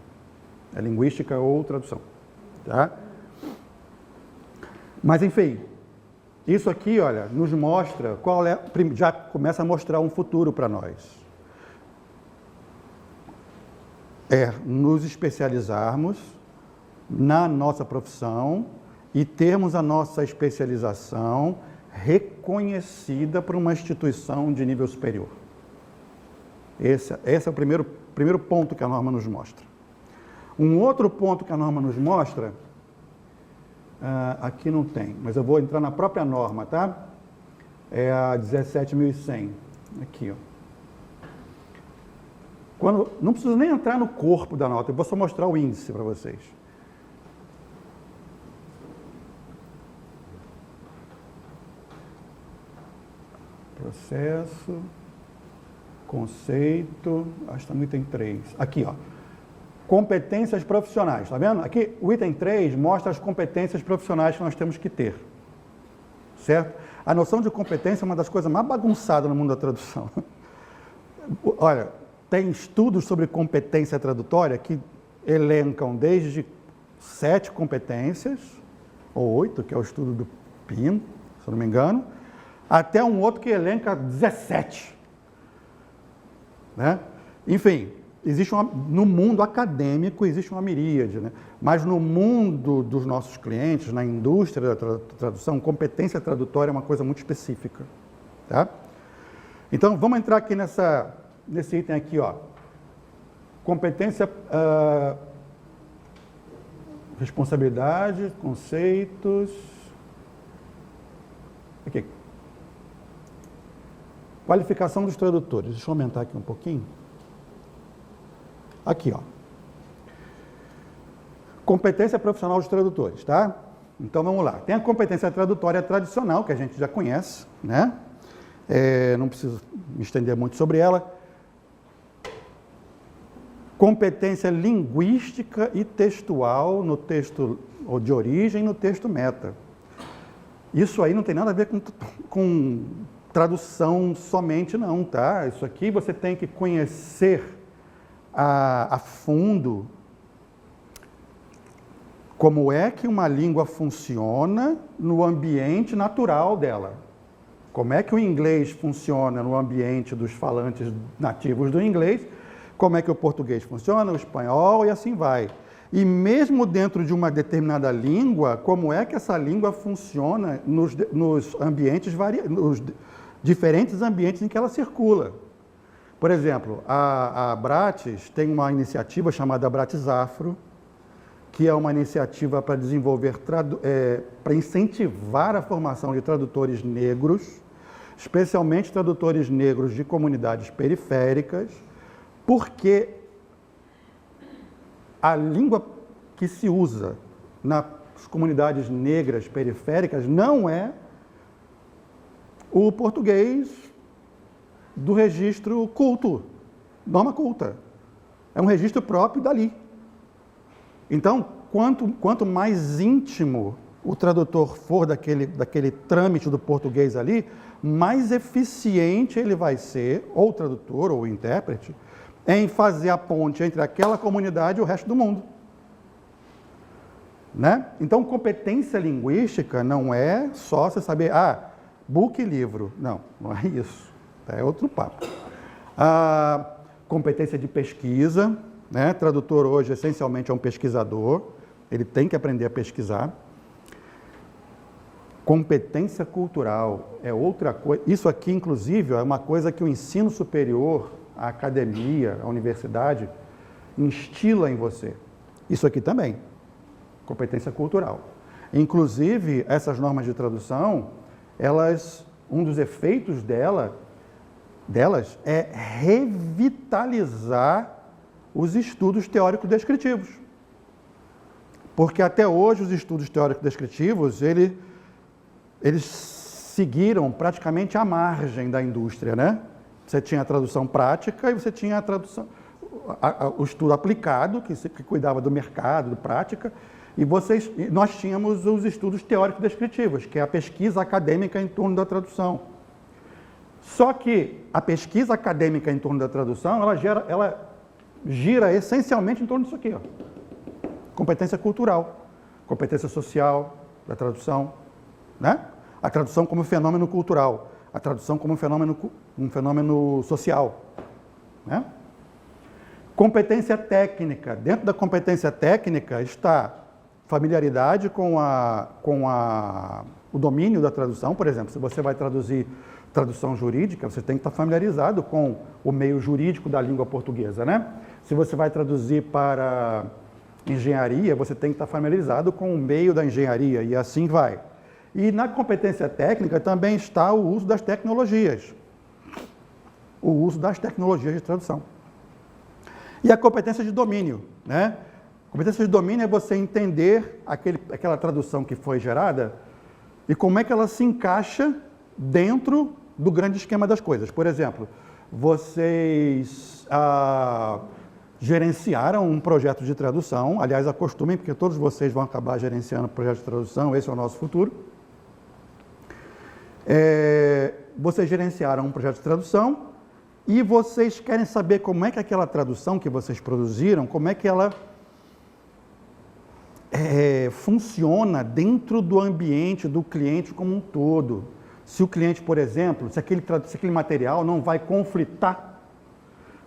É linguística ou tradução. Tá? Mas, enfim, isso aqui, olha, nos mostra já começa a mostrar um futuro para nós. Nos especializarmos na nossa profissão e termos a nossa especialização reconhecida por uma instituição de nível superior. Esse é o primeiro ponto que a norma nos mostra. Um outro ponto que a norma nos mostra, aqui não tem, mas eu vou entrar na própria norma, tá? É a 17.100, aqui, ó. Não preciso nem entrar no corpo da nota, eu vou só mostrar o índice para vocês. Processo, conceito, acho que está no item 3. Aqui, ó. Competências profissionais, tá vendo? Aqui, o item 3 mostra as competências profissionais que nós temos que ter. Certo? A noção de competência é uma das coisas mais bagunçadas no mundo da tradução. Olha, tem estudos sobre competência tradutória que elencam desde 7 competências, ou 8, que é o estudo do Pino, se eu não me engano, até um outro que elenca 17. Né? Enfim, no mundo acadêmico existe uma miríade, né? Mas no mundo dos nossos clientes, na indústria da tradução, competência tradutória é uma coisa muito específica. Tá? Então, vamos entrar aqui nesse item aqui, ó. Competência, responsabilidade, conceitos. Aqui. Qualificação dos tradutores. Deixa eu aumentar aqui um pouquinho. Aqui, ó. Competência profissional dos tradutores, tá? Então, vamos lá. Tem a competência tradutória tradicional, que a gente já conhece, né? Não preciso me estender muito sobre ela. Competência linguística e textual no texto de origem e no texto meta. Isso aí não tem nada a ver com tradução somente não, tá? Isso aqui você tem que conhecer a fundo como é que uma língua funciona no ambiente natural dela. Como é que o inglês funciona no ambiente dos falantes nativos do inglês, como é que o português funciona, o espanhol e assim vai. E mesmo dentro de uma determinada língua, como é que essa língua funciona nos ambientes nos diferentes ambientes em que ela circula. Por exemplo, a Bratis tem uma iniciativa chamada Bratis Afro, que é uma iniciativa para desenvolver, para incentivar a formação de tradutores negros, especialmente tradutores negros de comunidades periféricas, Porque a língua que se usa nas comunidades negras periféricas não é o português do registro culto, norma culta. É um registro próprio dali. Então, quanto mais íntimo o tradutor for daquele trâmite do português ali, mais eficiente ele vai ser, ou o tradutor ou o intérprete, em fazer a ponte entre aquela comunidade e o resto do mundo. Né? Então, competência linguística não é só você saber, book e livro. Não, não é isso. É outro papo. A competência de pesquisa, né? Tradutor hoje essencialmente é um pesquisador, ele tem que aprender a pesquisar. Competência cultural é outra coisa. Isso aqui, inclusive, é uma coisa que o ensino superior, a academia, a universidade, instila em você. Isso aqui também, competência cultural. Inclusive, essas normas de tradução, um dos efeitos delas é revitalizar os estudos teórico-descritivos. Porque até hoje os estudos teórico-descritivos, eles seguiram praticamente à margem da indústria, né? Você tinha a tradução prática e você tinha a tradução, o estudo aplicado, que cuidava do mercado, da prática, e nós tínhamos os estudos teórico-descritivos, que é a pesquisa acadêmica em torno da tradução. Só que a pesquisa acadêmica em torno da tradução, ela gira essencialmente em torno disso aqui, ó. Competência cultural, competência social da tradução, né? A tradução como fenômeno cultural, a tradução como um fenômeno social, né? Competência técnica. Dentro da competência técnica está familiaridade com o domínio da tradução. Por exemplo, se você vai traduzir tradução jurídica, você tem que estar familiarizado com o meio jurídico da língua portuguesa, né? Se você vai traduzir para engenharia, você tem que estar familiarizado com o meio da engenharia, e assim vai. E na competência técnica também está o uso das tecnologias. O uso das tecnologias de tradução. E a competência de domínio, né? Competência de domínio é você entender aquela tradução que foi gerada e como é que ela se encaixa dentro do grande esquema das coisas. Por exemplo, vocês gerenciaram um projeto de tradução, aliás, acostumem, porque todos vocês vão acabar gerenciando projeto de tradução, esse é o nosso futuro. Vocês gerenciaram um projeto de tradução e vocês querem saber como é que aquela tradução que vocês produziram, como é que ela funciona dentro do ambiente do cliente como um todo. Se o cliente, por exemplo, se aquele material não vai conflitar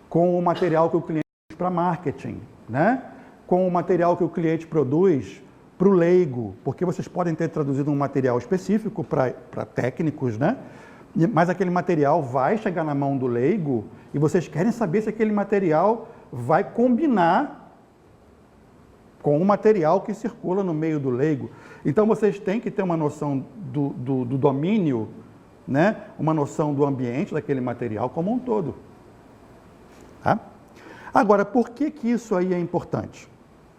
com o material que o cliente produz para marketing, né? Com o material que o cliente produz para o leigo, porque vocês podem ter traduzido um material específico para técnicos, né? Mas aquele material vai chegar na mão do leigo e vocês querem saber se aquele material vai combinar com o material que circula no meio do leigo. Então, vocês têm que ter uma noção do domínio, né? Uma noção do ambiente daquele material como um todo. Tá? Agora, por que isso aí é importante?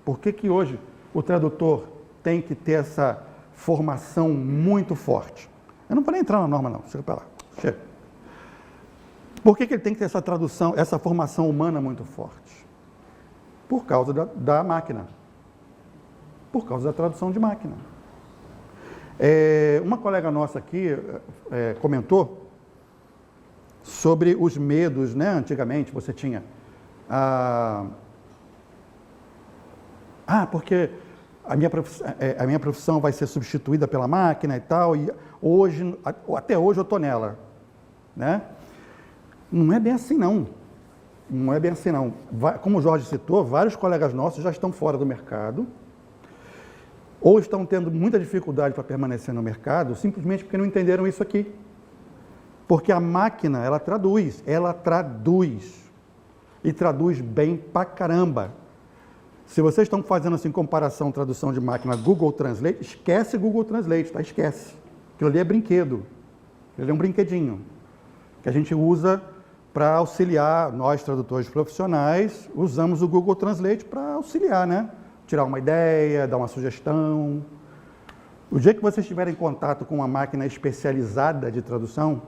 Por que hoje o tradutor tem que ter essa formação muito forte? Eu não vou nem entrar na norma, não. Chega para lá. Chega. Por que ele tem que ter essa tradução, essa formação humana muito forte? Por causa da máquina. Por causa da tradução de máquina. Uma colega nossa aqui comentou sobre os medos, né? Antigamente você tinha porque a minha profissão vai ser substituída pela máquina e tal, e até hoje eu estou nela, né? Não é bem assim, não. Não é bem assim, não. Como o Jorge citou, vários colegas nossos já estão fora do mercado, ou estão tendo muita dificuldade para permanecer no mercado, simplesmente porque não entenderam isso aqui. Porque a máquina, ela traduz, e traduz bem pra caramba. Se vocês estão fazendo assim comparação, tradução de máquina, Google Translate, esquece Google Translate, tá? Esquece. Aquilo ali é brinquedo. Ele é um brinquedinho que a gente usa para auxiliar, nós tradutores profissionais, usamos o Google Translate para auxiliar, né? Tirar uma ideia, dar uma sugestão. O dia que vocês tiverem contato com uma máquina especializada de tradução,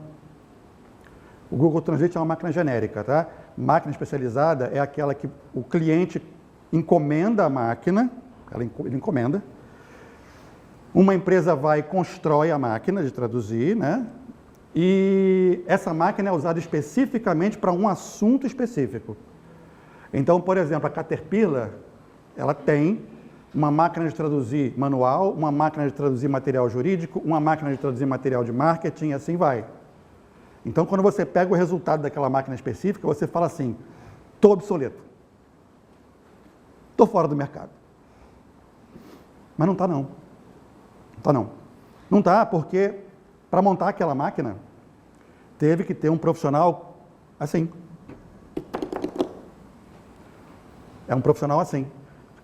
o Google Translate é uma máquina genérica, tá? Máquina especializada é aquela que o cliente encomenda a máquina, ele encomenda, uma empresa vai e constrói a máquina de traduzir, né? E essa máquina é usada especificamente para um assunto específico. Então, por exemplo, a Caterpillar, ela tem uma máquina de traduzir manual, uma máquina de traduzir material jurídico, uma máquina de traduzir material de marketing, assim vai. Então, quando você pega o resultado daquela máquina específica, você fala assim, estou obsoleto, estou fora do mercado. Mas não está não. Não está não. Não está porque, para montar aquela máquina, teve que ter um profissional assim. É um profissional assim.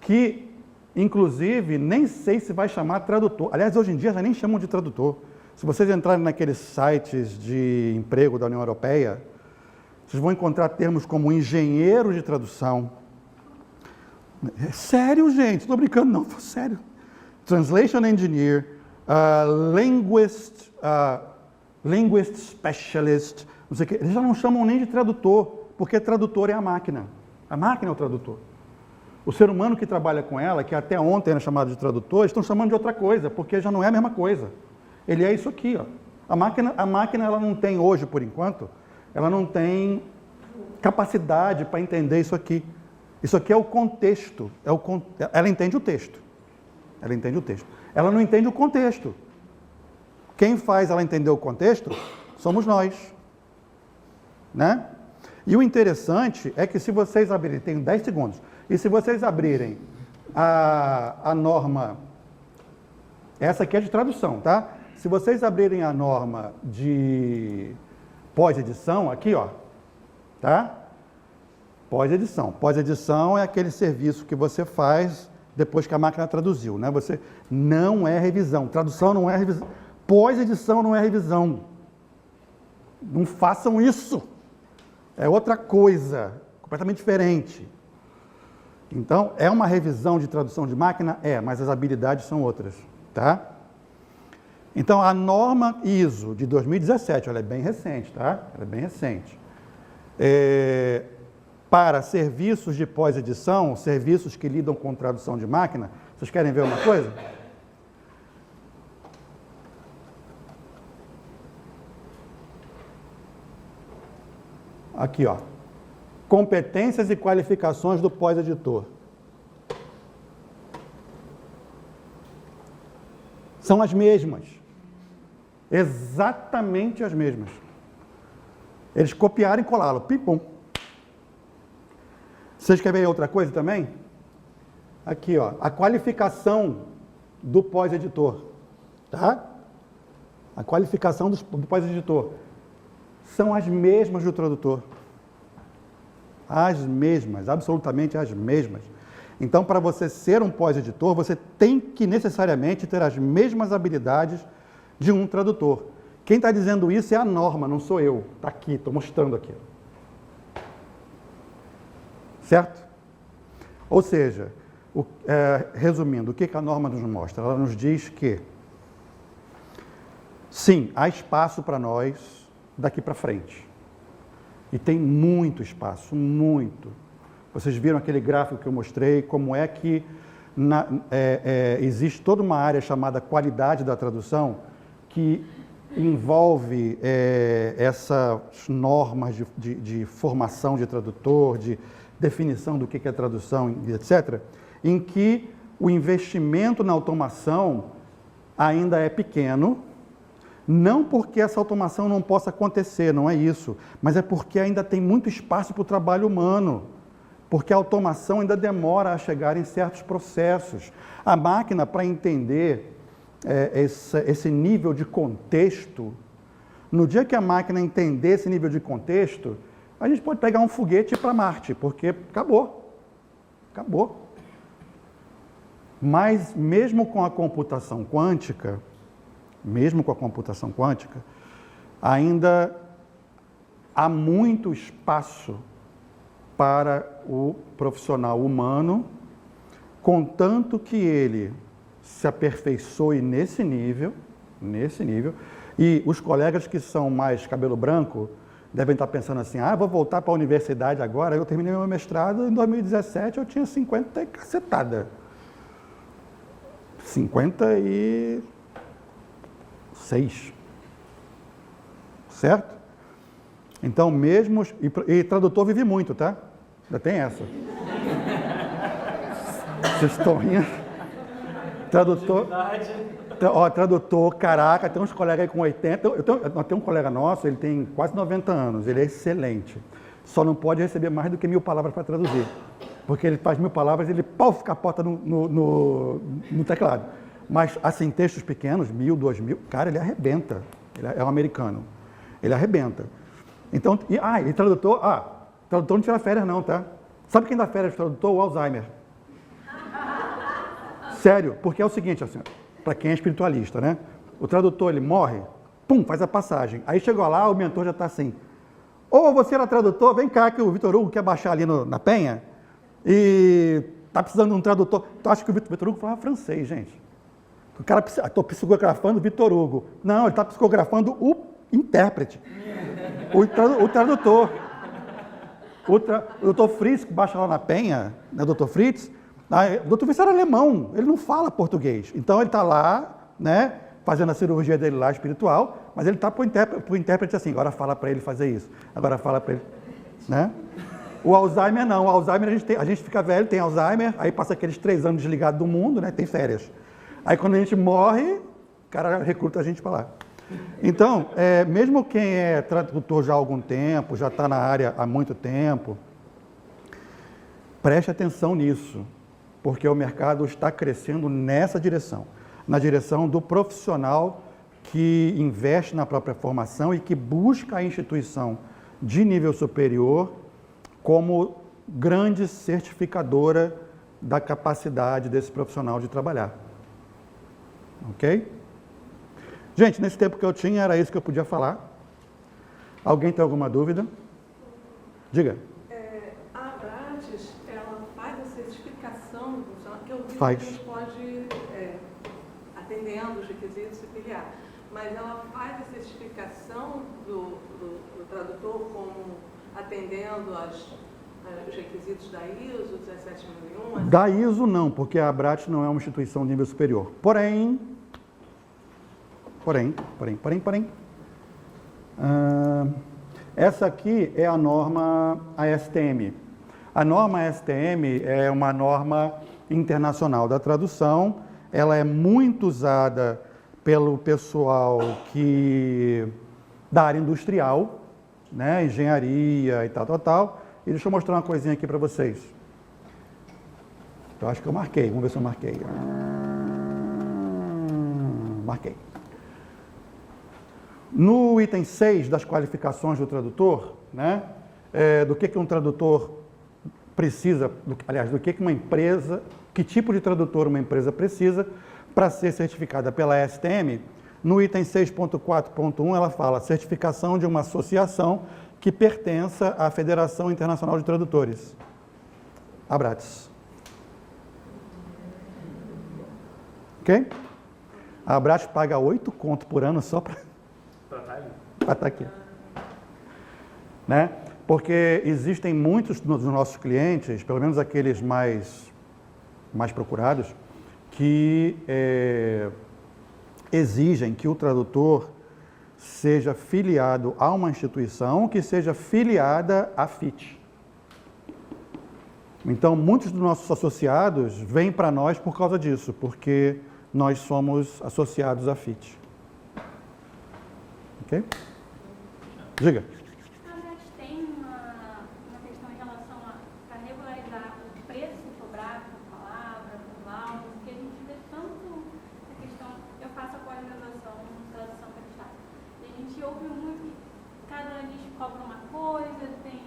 Que, inclusive, nem sei se vai chamar tradutor. Aliás, hoje em dia já nem chamam de tradutor. Se vocês entrarem naqueles sites de emprego da União Europeia, vocês vão encontrar termos como engenheiro de tradução. É sério, gente, estou brincando, não, sério. Translation Engineer, Linguist Specialist, não sei o quê. Eles já não chamam nem de tradutor, porque tradutor é a máquina. A máquina é o tradutor. O ser humano que trabalha com ela, que até ontem era chamado de tradutor, estão chamando de outra coisa, porque já não é a mesma coisa. Ele é isso aqui, ó. A máquina ela não tem hoje, por enquanto, ela não tem capacidade para entender isso aqui. Isso aqui é o contexto. Ela entende o texto. Ela entende o texto. Ela não entende o contexto. Quem faz ela entender o contexto somos nós. Né? E o interessante é que se vocês abrirem, tem 10 segundos, e se vocês abrirem a norma, essa aqui é de tradução, tá? Se vocês abrirem a norma de pós-edição, aqui, ó, tá? Pós-edição. Pós-edição é aquele serviço que você faz depois que a máquina traduziu, né? Você não é revisão. Tradução não é revisão. Pós-edição não é revisão. Não façam isso. É outra coisa, completamente diferente. Então, é uma revisão de tradução de máquina? É, mas as habilidades são outras, tá? Então, a norma ISO de 2017, ela é bem recente, tá? Ela é bem recente. Para serviços de pós-edição, serviços que lidam com tradução de máquina, vocês querem ver uma coisa? Aqui, ó. Competências e qualificações do pós-editor. São as mesmas. Exatamente as mesmas. Eles copiaram e colaram. Pim-pum. Vocês querem ver outra coisa também? Aqui, ó. A qualificação do pós-editor. Tá? A qualificação do pós-editor. São as mesmas do tradutor. As mesmas, absolutamente as mesmas. Então, para você ser um pós-editor, você tem que necessariamente ter as mesmas habilidades de um tradutor. Quem está dizendo isso é a norma, não sou eu. Está aqui, estou mostrando aqui. Certo? Ou seja, resumindo, o que a norma nos mostra? Ela nos diz que, sim, há espaço para nós daqui para frente. E tem muito espaço, muito. Vocês viram aquele gráfico que eu mostrei, como é que existe toda uma área chamada qualidade da tradução, que envolve essas normas de formação de tradutor, de definição do que é tradução, etc., em que o investimento na automação ainda é pequeno, não porque essa automação não possa acontecer, não é isso, mas é porque ainda tem muito espaço para o trabalho humano, porque a automação ainda demora a chegar em certos processos. A máquina, para entender esse nível de contexto, no dia que a máquina entender esse nível de contexto, a gente pode pegar um foguete para Marte, porque acabou. Acabou. Mas mesmo com a computação quântica, ainda há muito espaço para o profissional humano, contanto que ele se aperfeiçoe nesse nível, e os colegas que são mais cabelo branco devem estar pensando assim, vou voltar para a universidade agora, eu terminei meu mestrado em 2017, eu tinha 50 e cacetada. 56. Certo? Então, mesmo... E tradutor vive muito, tá? Já tem essa. Vocês estão rindo? Tradutor, caraca, tem uns colegas aí com 80. Nós temos um colega nosso, ele tem quase 90 anos, ele é excelente. Só não pode receber mais do que 1000 palavras para traduzir. Porque ele faz 1000 palavras e ele capota no teclado. Mas, assim, textos pequenos, 1000, 2000, cara, ele arrebenta. Ele é um americano. Ele arrebenta. Então, e tradutor não tira férias não, tá? Sabe quem dá férias de tradutor? O Alzheimer. Sério, porque é o seguinte, assim, para quem é espiritualista, né? O tradutor, ele morre, faz a passagem. Aí chegou lá, o mentor já está assim, você era tradutor, vem cá que o Vitor Hugo quer baixar ali na Penha e tá precisando de um tradutor. Tu acha que o Vitor Hugo falava francês, gente? O cara, estou psicografando o Vitor Hugo. Não, ele está psicografando o intérprete, o tradutor. O doutor Fritz, que baixa lá na Penha, né, doutor Fritz, o doutor Fritz era alemão, ele não fala português. Então ele está lá, né, fazendo a cirurgia dele lá espiritual, mas ele está para o intérprete assim, agora fala para ele fazer isso, agora fala para ele, né? O Alzheimer não, o Alzheimer a gente fica velho, tem Alzheimer, aí passa aqueles 3 anos desligado do mundo, né, tem férias. Aí quando a gente morre, o cara recruta a gente para lá. Então, mesmo quem é tradutor já há algum tempo, já está na área há muito tempo, preste atenção nisso, porque o mercado está crescendo nessa direção, na direção do profissional que investe na própria formação e que busca a instituição de nível superior como grande certificadora da capacidade desse profissional de trabalhar. Ok? Gente, nesse tempo que eu tinha, era isso que eu podia falar. Alguém tem alguma dúvida? Diga. A Abrates, ela faz a certificação do profissional, que eu vi Faz. que a gente pode, atendendo os requisitos, se filiar. Mas ela faz a certificação do tradutor como atendendo os requisitos da ISO 17001? Da ISO não, porque a Abrates não é uma instituição de nível superior. Porém, essa aqui é a norma ASTM. A norma ASTM é uma norma internacional da tradução. Ela é muito usada pelo pessoal da área industrial, né, engenharia e tal. E deixa eu mostrar uma coisinha aqui para vocês. Eu acho que eu marquei, vamos ver se eu marquei. Marquei. No item 6 das qualificações do tradutor, né, do que um tradutor precisa, aliás, do que uma empresa, que tipo de tradutor uma empresa precisa para ser certificada pela STM, no item 6.4.1 ela fala certificação de uma associação que pertença à Federação Internacional de Tradutores, Abrates. Ok? A Abrates paga 8 conto por ano só para estar aqui. Né? Porque existem muitos dos nossos clientes, pelo menos aqueles mais procurados, que exigem que o tradutor seja filiado a uma instituição que seja filiada à FIT. Então, muitos dos nossos associados vêm para nós por causa disso, porque nós somos associados à FIT. Ok? Diga. A Abrates tem uma questão em relação a regularizar o preço cobrado por palavra, por laudo, porque a gente vê tanto a questão, eu faço a pós-graduação em tradução creditada, e a gente ouve muito que cada nicho cobra uma coisa, tem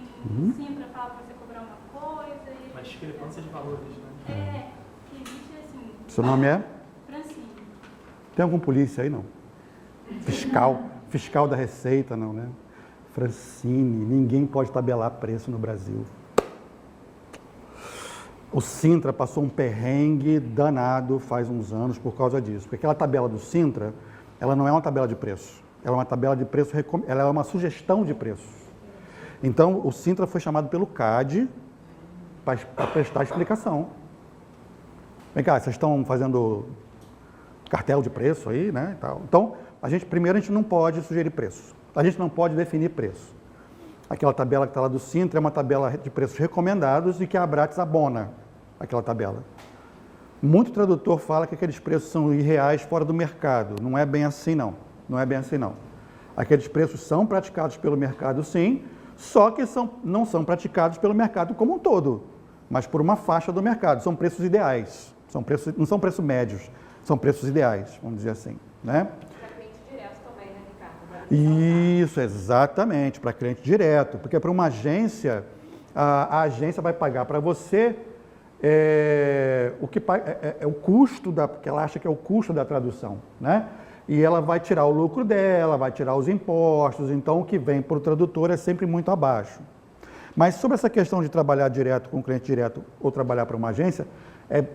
sim para falar para você cobrar uma coisa. Uma discrepância de valores, né? Que existe assim. Seu nome é? Francine. Tem algum polícia aí, não? Fiscal da Receita, não, né? Francine, ninguém pode tabelar preço no Brasil. O Sintra passou um perrengue danado faz uns anos por causa disso. Porque aquela tabela do Sintra, ela não é uma tabela de preço. Ela é uma tabela de preço, ela é uma sugestão de preço. Então, o Sintra foi chamado pelo CAD para prestar explicação. Vem cá, vocês estão fazendo cartel de preço aí, né? Então, primeiro a gente não pode sugerir preço. A gente não pode definir preço. Aquela tabela que está lá do Sintra é uma tabela de preços recomendados e que a Abrates abona aquela tabela. Muito tradutor fala que aqueles preços são irreais fora do mercado. Não é bem assim, não. Não é bem assim, não. Aqueles preços são praticados pelo mercado, sim, só que não são praticados pelo mercado como um todo, mas por uma faixa do mercado. São preços ideais. Não são preços médios, são preços ideais, vamos dizer assim, né? Isso, exatamente, para cliente direto, porque para uma agência, a agência vai pagar para você o que é o custo que ela acha que é o custo da tradução, né? E ela vai tirar o lucro dela, vai tirar os impostos, então o que vem para o tradutor é sempre muito abaixo. Mas sobre essa questão de trabalhar direto com o cliente direto ou trabalhar para uma agência,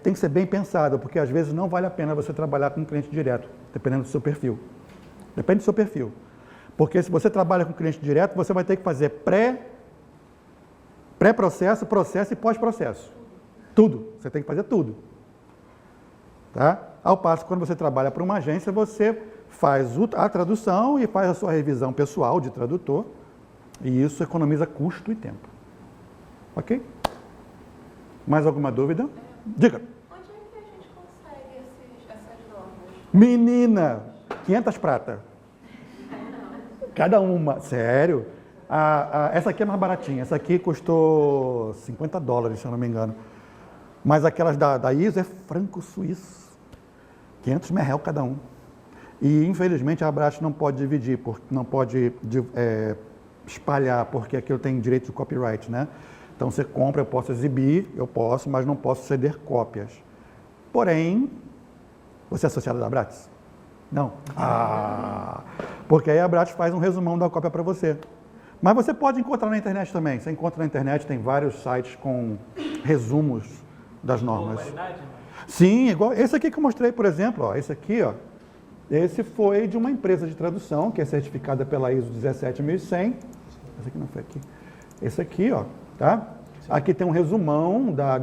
tem que ser bem pensado, porque às vezes não vale a pena você trabalhar com um cliente direto, dependendo do seu perfil. Depende do seu perfil. Porque se você trabalha com cliente direto, você vai ter que fazer pré-processo, processo e pós-processo. Tudo. Você tem que fazer tudo. Tá? Ao passo que quando você trabalha para uma agência, você faz a tradução e faz a sua revisão pessoal de tradutor. E isso economiza custo e tempo. Ok? Mais alguma dúvida? Diga. Onde é que a gente consegue essas normas? Menina, 500 prata. Cada uma, sério. Essa aqui é mais baratinha, essa aqui custou $50, se eu não me engano. Mas aquelas da ISO é franco-suíço, 500 ml cada um. E infelizmente a Abrates não pode dividir, não pode espalhar, porque aquilo tem direito de copyright, né? Então você compra, eu posso exibir, mas não posso ceder cópias. Porém, você é associado da Abrates? Não. Porque aí a Abrates faz um resumão da cópia para você. Mas você pode encontrar na internet também. Você encontra na internet, tem vários sites com resumos das normas. Sim, igual esse aqui que eu mostrei, por exemplo. Esse aqui, esse foi de uma empresa de tradução, que é certificada pela ISO 17100. Esse aqui não foi aqui. Esse aqui, tá? Aqui tem um resumão da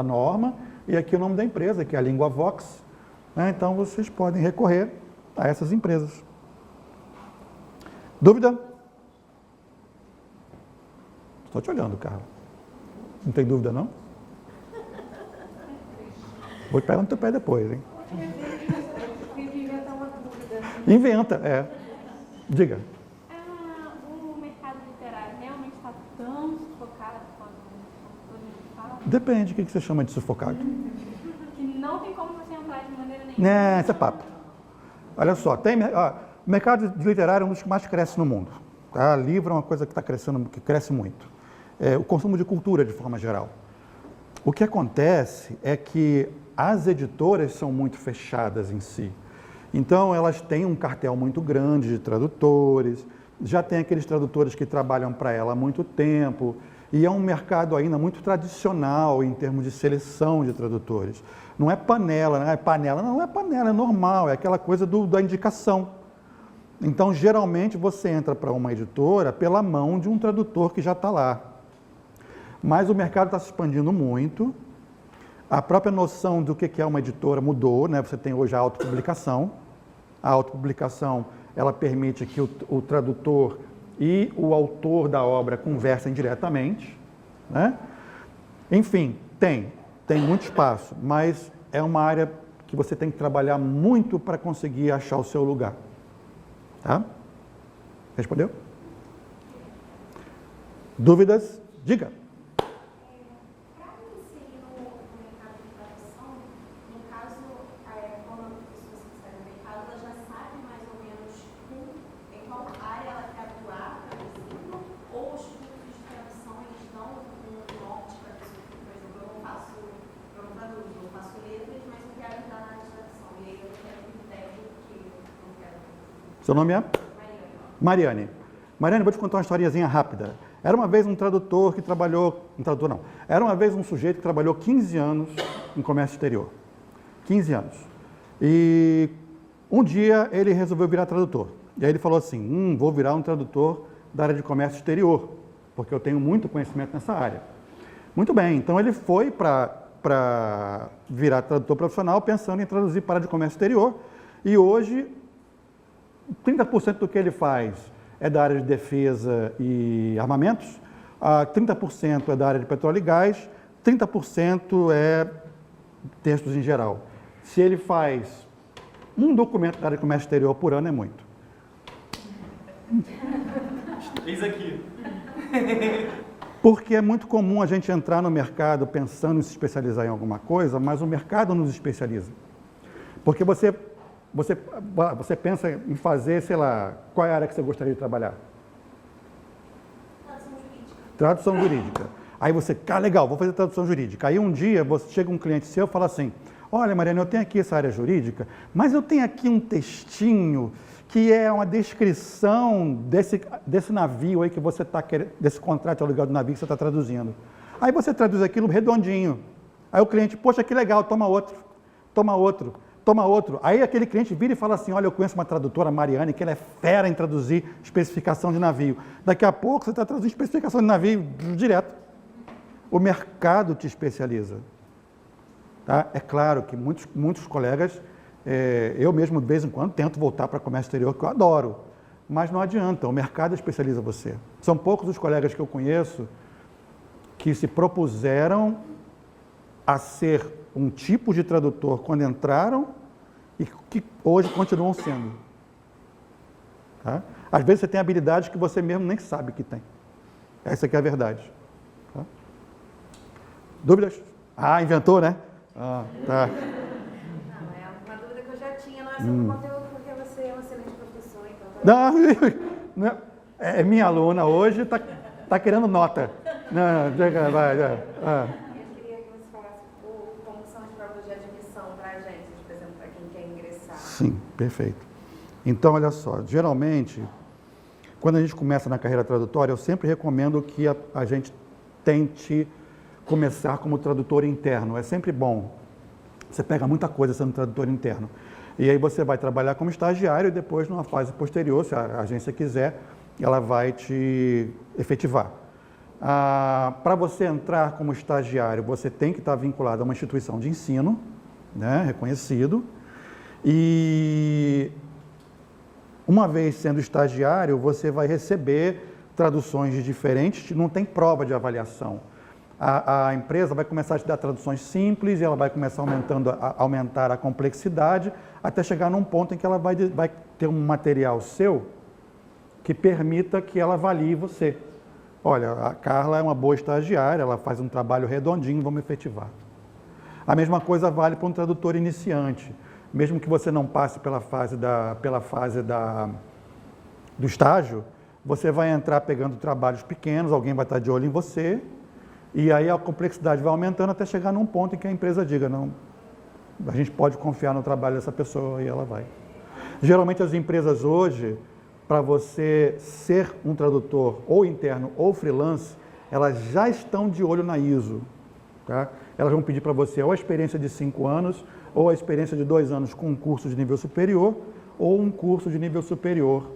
norma, e aqui o nome da empresa, que é a LinguaVox. Então, vocês podem recorrer a essas empresas. Dúvida? Estou te olhando, Carla. Não tem dúvida, não? Vou te pegar no teu pé depois, hein? Inventa, Diga. O mercado literário realmente está tão sufocado quanto todo mundo fala? Depende, o que você chama de sufocado? Que não tem como você entrar de maneira nenhuma. Isso é papo. Olha só, o mercado de literário é um dos que mais cresce no mundo. Tá? Livro é uma coisa que está crescendo, que cresce muito. O consumo de cultura, de forma geral. O que acontece é que as editoras são muito fechadas em si. Então, elas têm um cartel muito grande de tradutores, já tem aqueles tradutores que trabalham para ela há muito tempo, e é um mercado ainda muito tradicional em termos de seleção de tradutores. Não é panela, não é panela, é normal, é aquela coisa da indicação. Então, geralmente, você entra para uma editora pela mão de um tradutor que já está lá. Mas o mercado está se expandindo muito, a própria noção do que é uma editora mudou, né? Você tem hoje a autopublicação. A autopublicação, ela permite que o tradutor e o autor da obra conversem diretamente, né? Enfim, tem muito espaço, mas é uma área que você tem que trabalhar muito para conseguir achar o seu lugar. Tá? Respondeu? Dúvidas? Diga. Para inserir no mercado de tradução, no caso, quando a pessoa se insere no mercado, ela já sabe mais ou menos em qual área ela quer atuar, traduzindo, ou os cursos de tradução eles dão um norte para a pessoa que, por exemplo, eu não traduzo, eu faço letras, mas eu quero entrar na área de tradução, e aí eu quero critério que eu não quero. Seu nome é? Mariane. Mariane, vou te contar uma historiazinha rápida. Era uma vez um tradutor que trabalhou... Um tradutor não. Era uma vez um sujeito que trabalhou 15 anos em comércio exterior. 15 anos. E um dia ele resolveu virar tradutor. E aí ele falou assim, vou virar um tradutor da área de comércio exterior, porque eu tenho muito conhecimento nessa área. Muito bem, então ele foi para virar tradutor profissional pensando em traduzir para a área de comércio exterior. E hoje, 30% do que ele faz é da área de defesa e armamentos, 30% é da área de petróleo e gás, 30% é textos em geral. Se ele faz um documento da área de comércio exterior por ano, é muito. Eis aqui. Porque é muito comum a gente entrar no mercado pensando em se especializar em alguma coisa, mas o mercado nos especializa. Porque você pensa em fazer, sei lá, qual é a área que você gostaria de trabalhar? Tradução jurídica. Tradução jurídica. Aí você, legal, vou fazer tradução jurídica. Aí um dia chega um cliente seu e fala assim, olha, Mariana, eu tenho aqui essa área jurídica, mas eu tenho aqui um textinho que é uma descrição desse navio aí que você está querendo, desse contrato de aluguel do navio que você está traduzindo. Aí você traduz aquilo redondinho. Aí o cliente, poxa, que legal, toma outro, toma outro, toma outro. Aí aquele cliente vira e fala assim, olha, eu conheço uma tradutora, Mariane, que ela é fera em traduzir especificação de navio. Daqui a pouco você está traduzindo especificação de navio direto. O mercado te especializa. Tá? É claro que muitos colegas, eu mesmo de vez em quando tento voltar para comércio exterior, que eu adoro, mas não adianta, o mercado especializa você. São poucos os colegas que eu conheço que se propuseram a ser um tipo de tradutor quando entraram e que hoje continuam sendo. Tá? Às vezes você tem habilidades que você mesmo nem sabe que tem. Essa aqui é a verdade. Tá? Dúvidas? Inventou, né? Tá. Não, é uma dúvida que eu já tinha, não é sobre o conteúdo, porque você é um excelente professor, então... Não, é minha aluna hoje, tá querendo nota. Não, vai. Eu queria que você falasse um pouco como são as provas de admissão para agências, por exemplo, para quem quer ingressar. Sim, perfeito. Então, olha só, geralmente, quando a gente começa na carreira tradutória, eu sempre recomendo que a gente tente começar como tradutor interno. É sempre bom. Você pega muita coisa sendo tradutor interno. E aí você vai trabalhar como estagiário e depois, numa fase posterior, se a agência quiser, ela vai te efetivar. Para você entrar como estagiário, você tem que estar vinculado a uma instituição de ensino, né, reconhecido. E uma vez sendo estagiário, você vai receber traduções diferentes, não tem prova de avaliação. A empresa vai começar a te dar traduções simples e ela vai começar a aumentar a complexidade até chegar num ponto em que ela vai ter um material seu que permita que ela avalie você. Olha, a Carla é uma boa estagiária, ela faz um trabalho redondinho, vamos efetivar. A mesma coisa vale para um tradutor iniciante. Mesmo que você não passe pela fase do estágio, você vai entrar pegando trabalhos pequenos, alguém vai estar de olho em você, e aí a complexidade vai aumentando até chegar num ponto em que a empresa diga, não, a gente pode confiar no trabalho dessa pessoa e ela vai. Geralmente as empresas hoje, para você ser um tradutor ou interno ou freelance, elas já estão de olho na ISO. Tá? Elas vão pedir para você ou a experiência de 5 anos, ou a experiência de 2 anos com um curso de nível superior, ou um curso de nível superior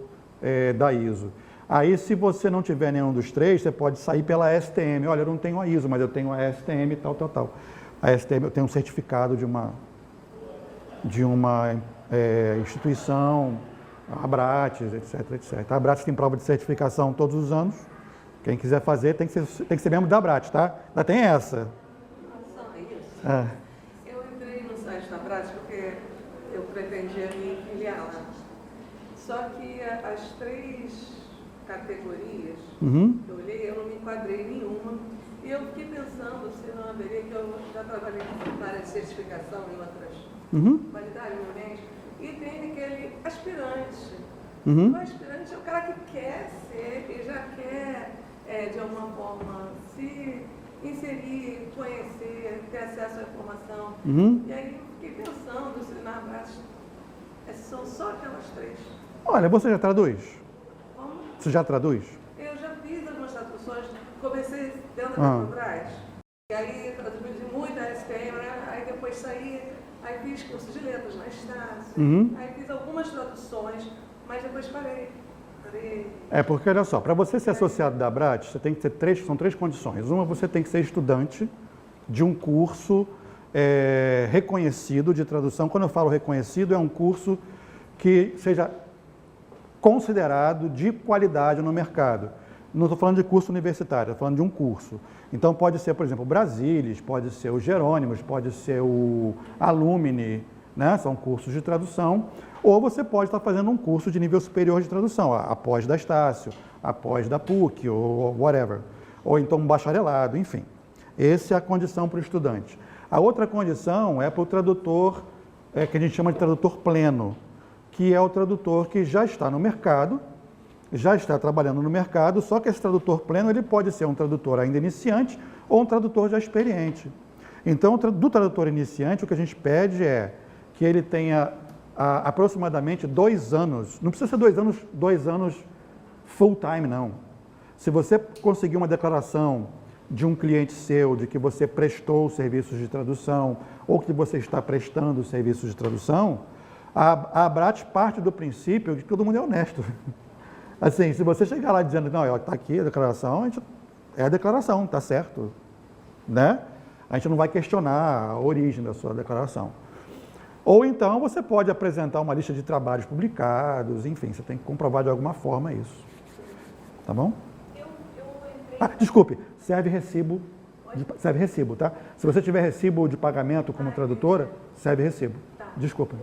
da ISO. Aí, se você não tiver nenhum dos três, você pode sair pela STM. Olha, eu não tenho a ISO, mas eu tenho a STM, tal. A STM, eu tenho um certificado de uma instituição, a Abrates, etc. A Abrates tem prova de certificação todos os anos. Quem quiser fazer, tem que ser membro da Abrates, tá? Ainda tem essa. Eu entrei no site da Abrates porque eu pretendia me filiar lá. Só que as 3 categorias que eu olhei, eu não me enquadrei em nenhuma. E eu fiquei pensando se não haveria, que eu já trabalhei na área de certificação em outras qualidades, realmente, e tem aquele aspirante. O aspirante é o cara que quer ser e já quer, de alguma forma, se inserir, conhecer, ter acesso à informação. E aí eu fiquei pensando se na Abrates são só aquelas 3. Olha, você já traduz? Você já traduz? Eu já fiz algumas traduções, comecei dentro da Petrobras, e aí traduzi muito a SPM, né? Aí depois saí, aí fiz curso de letras na Estácio, aí fiz algumas traduções, mas depois parei. É porque, olha só, para você ser associado da Abrat, você tem que ter são três condições. Uma, você tem que ser estudante de um curso reconhecido de tradução. Quando eu falo reconhecido, é um curso que seja considerado de qualidade no mercado. Não estou falando de curso universitário, estou falando de um curso. Então pode ser, por exemplo, o Brasilis, pode ser o Jerônimos, pode ser o Alumni, né? São cursos de tradução. Ou você pode estar fazendo um curso de nível superior de tradução, após da Estácio, após da PUC, ou whatever. Ou então um bacharelado, enfim. Essa é a condição para o estudante. A outra condição é para o tradutor, que a gente chama de tradutor pleno, que é o tradutor que já está no mercado, já está trabalhando no mercado, só que esse tradutor pleno ele pode ser um tradutor ainda iniciante ou um tradutor já experiente. Então, do tradutor iniciante, o que a gente pede é que ele tenha aproximadamente 2 anos, não precisa ser 2 anos full time, não. Se você conseguir uma declaração de um cliente seu, de que você prestou serviços de tradução ou que você está prestando serviços de tradução, a Abrat parte do princípio de que todo mundo é honesto. Assim, se você chegar lá dizendo, não, está aqui a declaração, é a declaração, está certo, né? A gente não vai questionar a origem da sua declaração. Ou então você pode apresentar uma lista de trabalhos publicados, enfim, você tem que comprovar de alguma forma isso. Tá bom? Desculpe, serve recibo, tá? Se você tiver recibo de pagamento como tradutora, serve recibo. Desculpa. Eu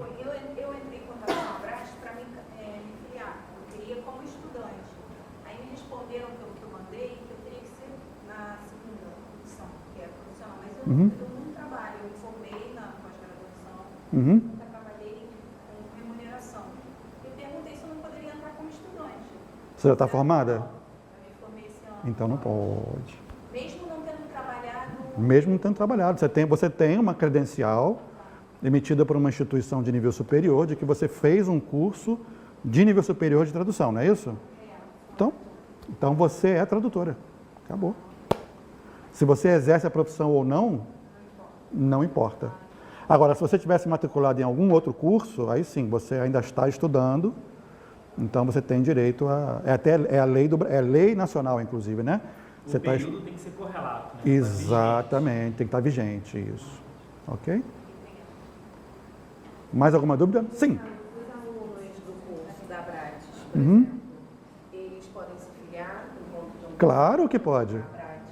entrei em contato com a Abrat para me filiar. Eu queria como estudante. Aí me responderam pelo que eu mandei que eu teria que ser na segunda opção, que é profissional. Mas eu não trabalho, eu me formei na pós-graduação, nunca trabalhei com remuneração. Eu perguntei se eu não poderia entrar como estudante. Você já está formada? Eu me formei esse ano. Então não pode. Mesmo não tendo trabalhado... Mesmo não tendo trabalhado. Você tem uma credencial emitida por uma instituição de nível superior, de que você fez um curso de nível superior de tradução, não é isso? Então você é tradutora. Acabou. Se você exerce a profissão ou não, não importa. Agora, se você tivesse matriculado em algum outro curso, aí sim, você ainda está estudando, então você tem direito a... É lei nacional, inclusive, né? O período tem que ser correlato. Né? Exatamente, tem que estar vigente isso. Ok? Mais alguma dúvida? Sim. Os alunos do curso da Abrat, por exemplo, eles podem se filiar por conta de um Claro que pode. Abrat?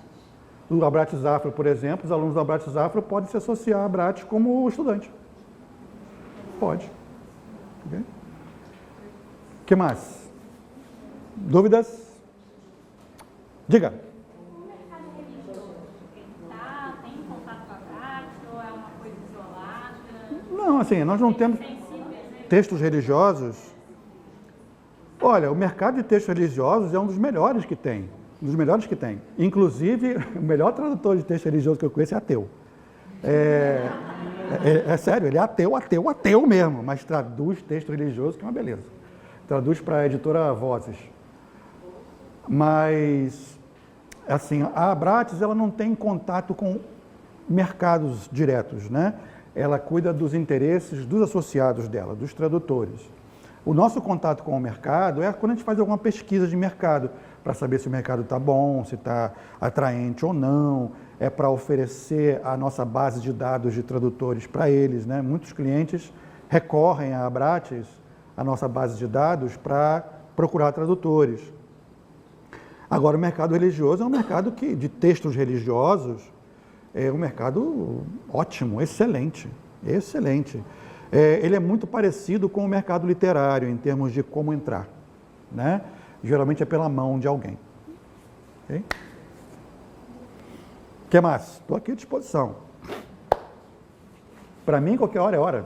No Abrat Afro, por exemplo, os alunos do Abrat Afro podem se associar à Abrat como estudante. Pode. Ok? O que mais? Dúvidas? Diga. O mercado religioso, ele tem contato com a Abrat ou é uma coisa isolada? Não, assim, nós não temos textos religiosos. Olha, o mercado de textos religiosos é um dos melhores que tem. Um dos melhores que tem. Inclusive, o melhor tradutor de texto religioso que eu conheço é ateu. É sério, ele é ateu mesmo, mas traduz texto religioso, que é uma beleza. Traduz para a editora Vozes. Mas, assim, a Abrates, ela não tem contato com mercados diretos, né? Ela cuida dos interesses dos associados dela, dos tradutores. O nosso contato com o mercado é quando a gente faz alguma pesquisa de mercado, para saber se o mercado está bom, se está atraente ou não, é para oferecer a nossa base de dados de tradutores para eles, né? Muitos clientes recorrem à Abrates, a nossa base de dados, para procurar tradutores. Agora, o mercado religioso é um mercado de textos religiosos, é um mercado ótimo, excelente, excelente. Ele é muito parecido com o mercado literário, em termos de como entrar, né? Geralmente é pela mão de alguém. Okay? O que mais? Estou aqui à disposição. Para mim, qualquer hora é hora.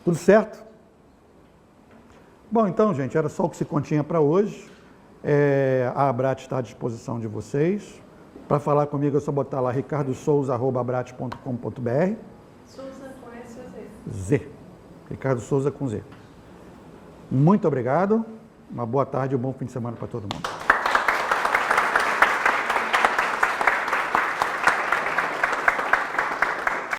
Tudo certo? Bom, então, gente, era só o que se continha para hoje. A Abrat está à disposição de vocês. Para falar comigo é só botar lá ricardosouza@abrat.com.br. Souza com S ou Z? Z. Ricardo Souza com Z. Muito obrigado Uma boa tarde e um bom fim de semana para todo mundo.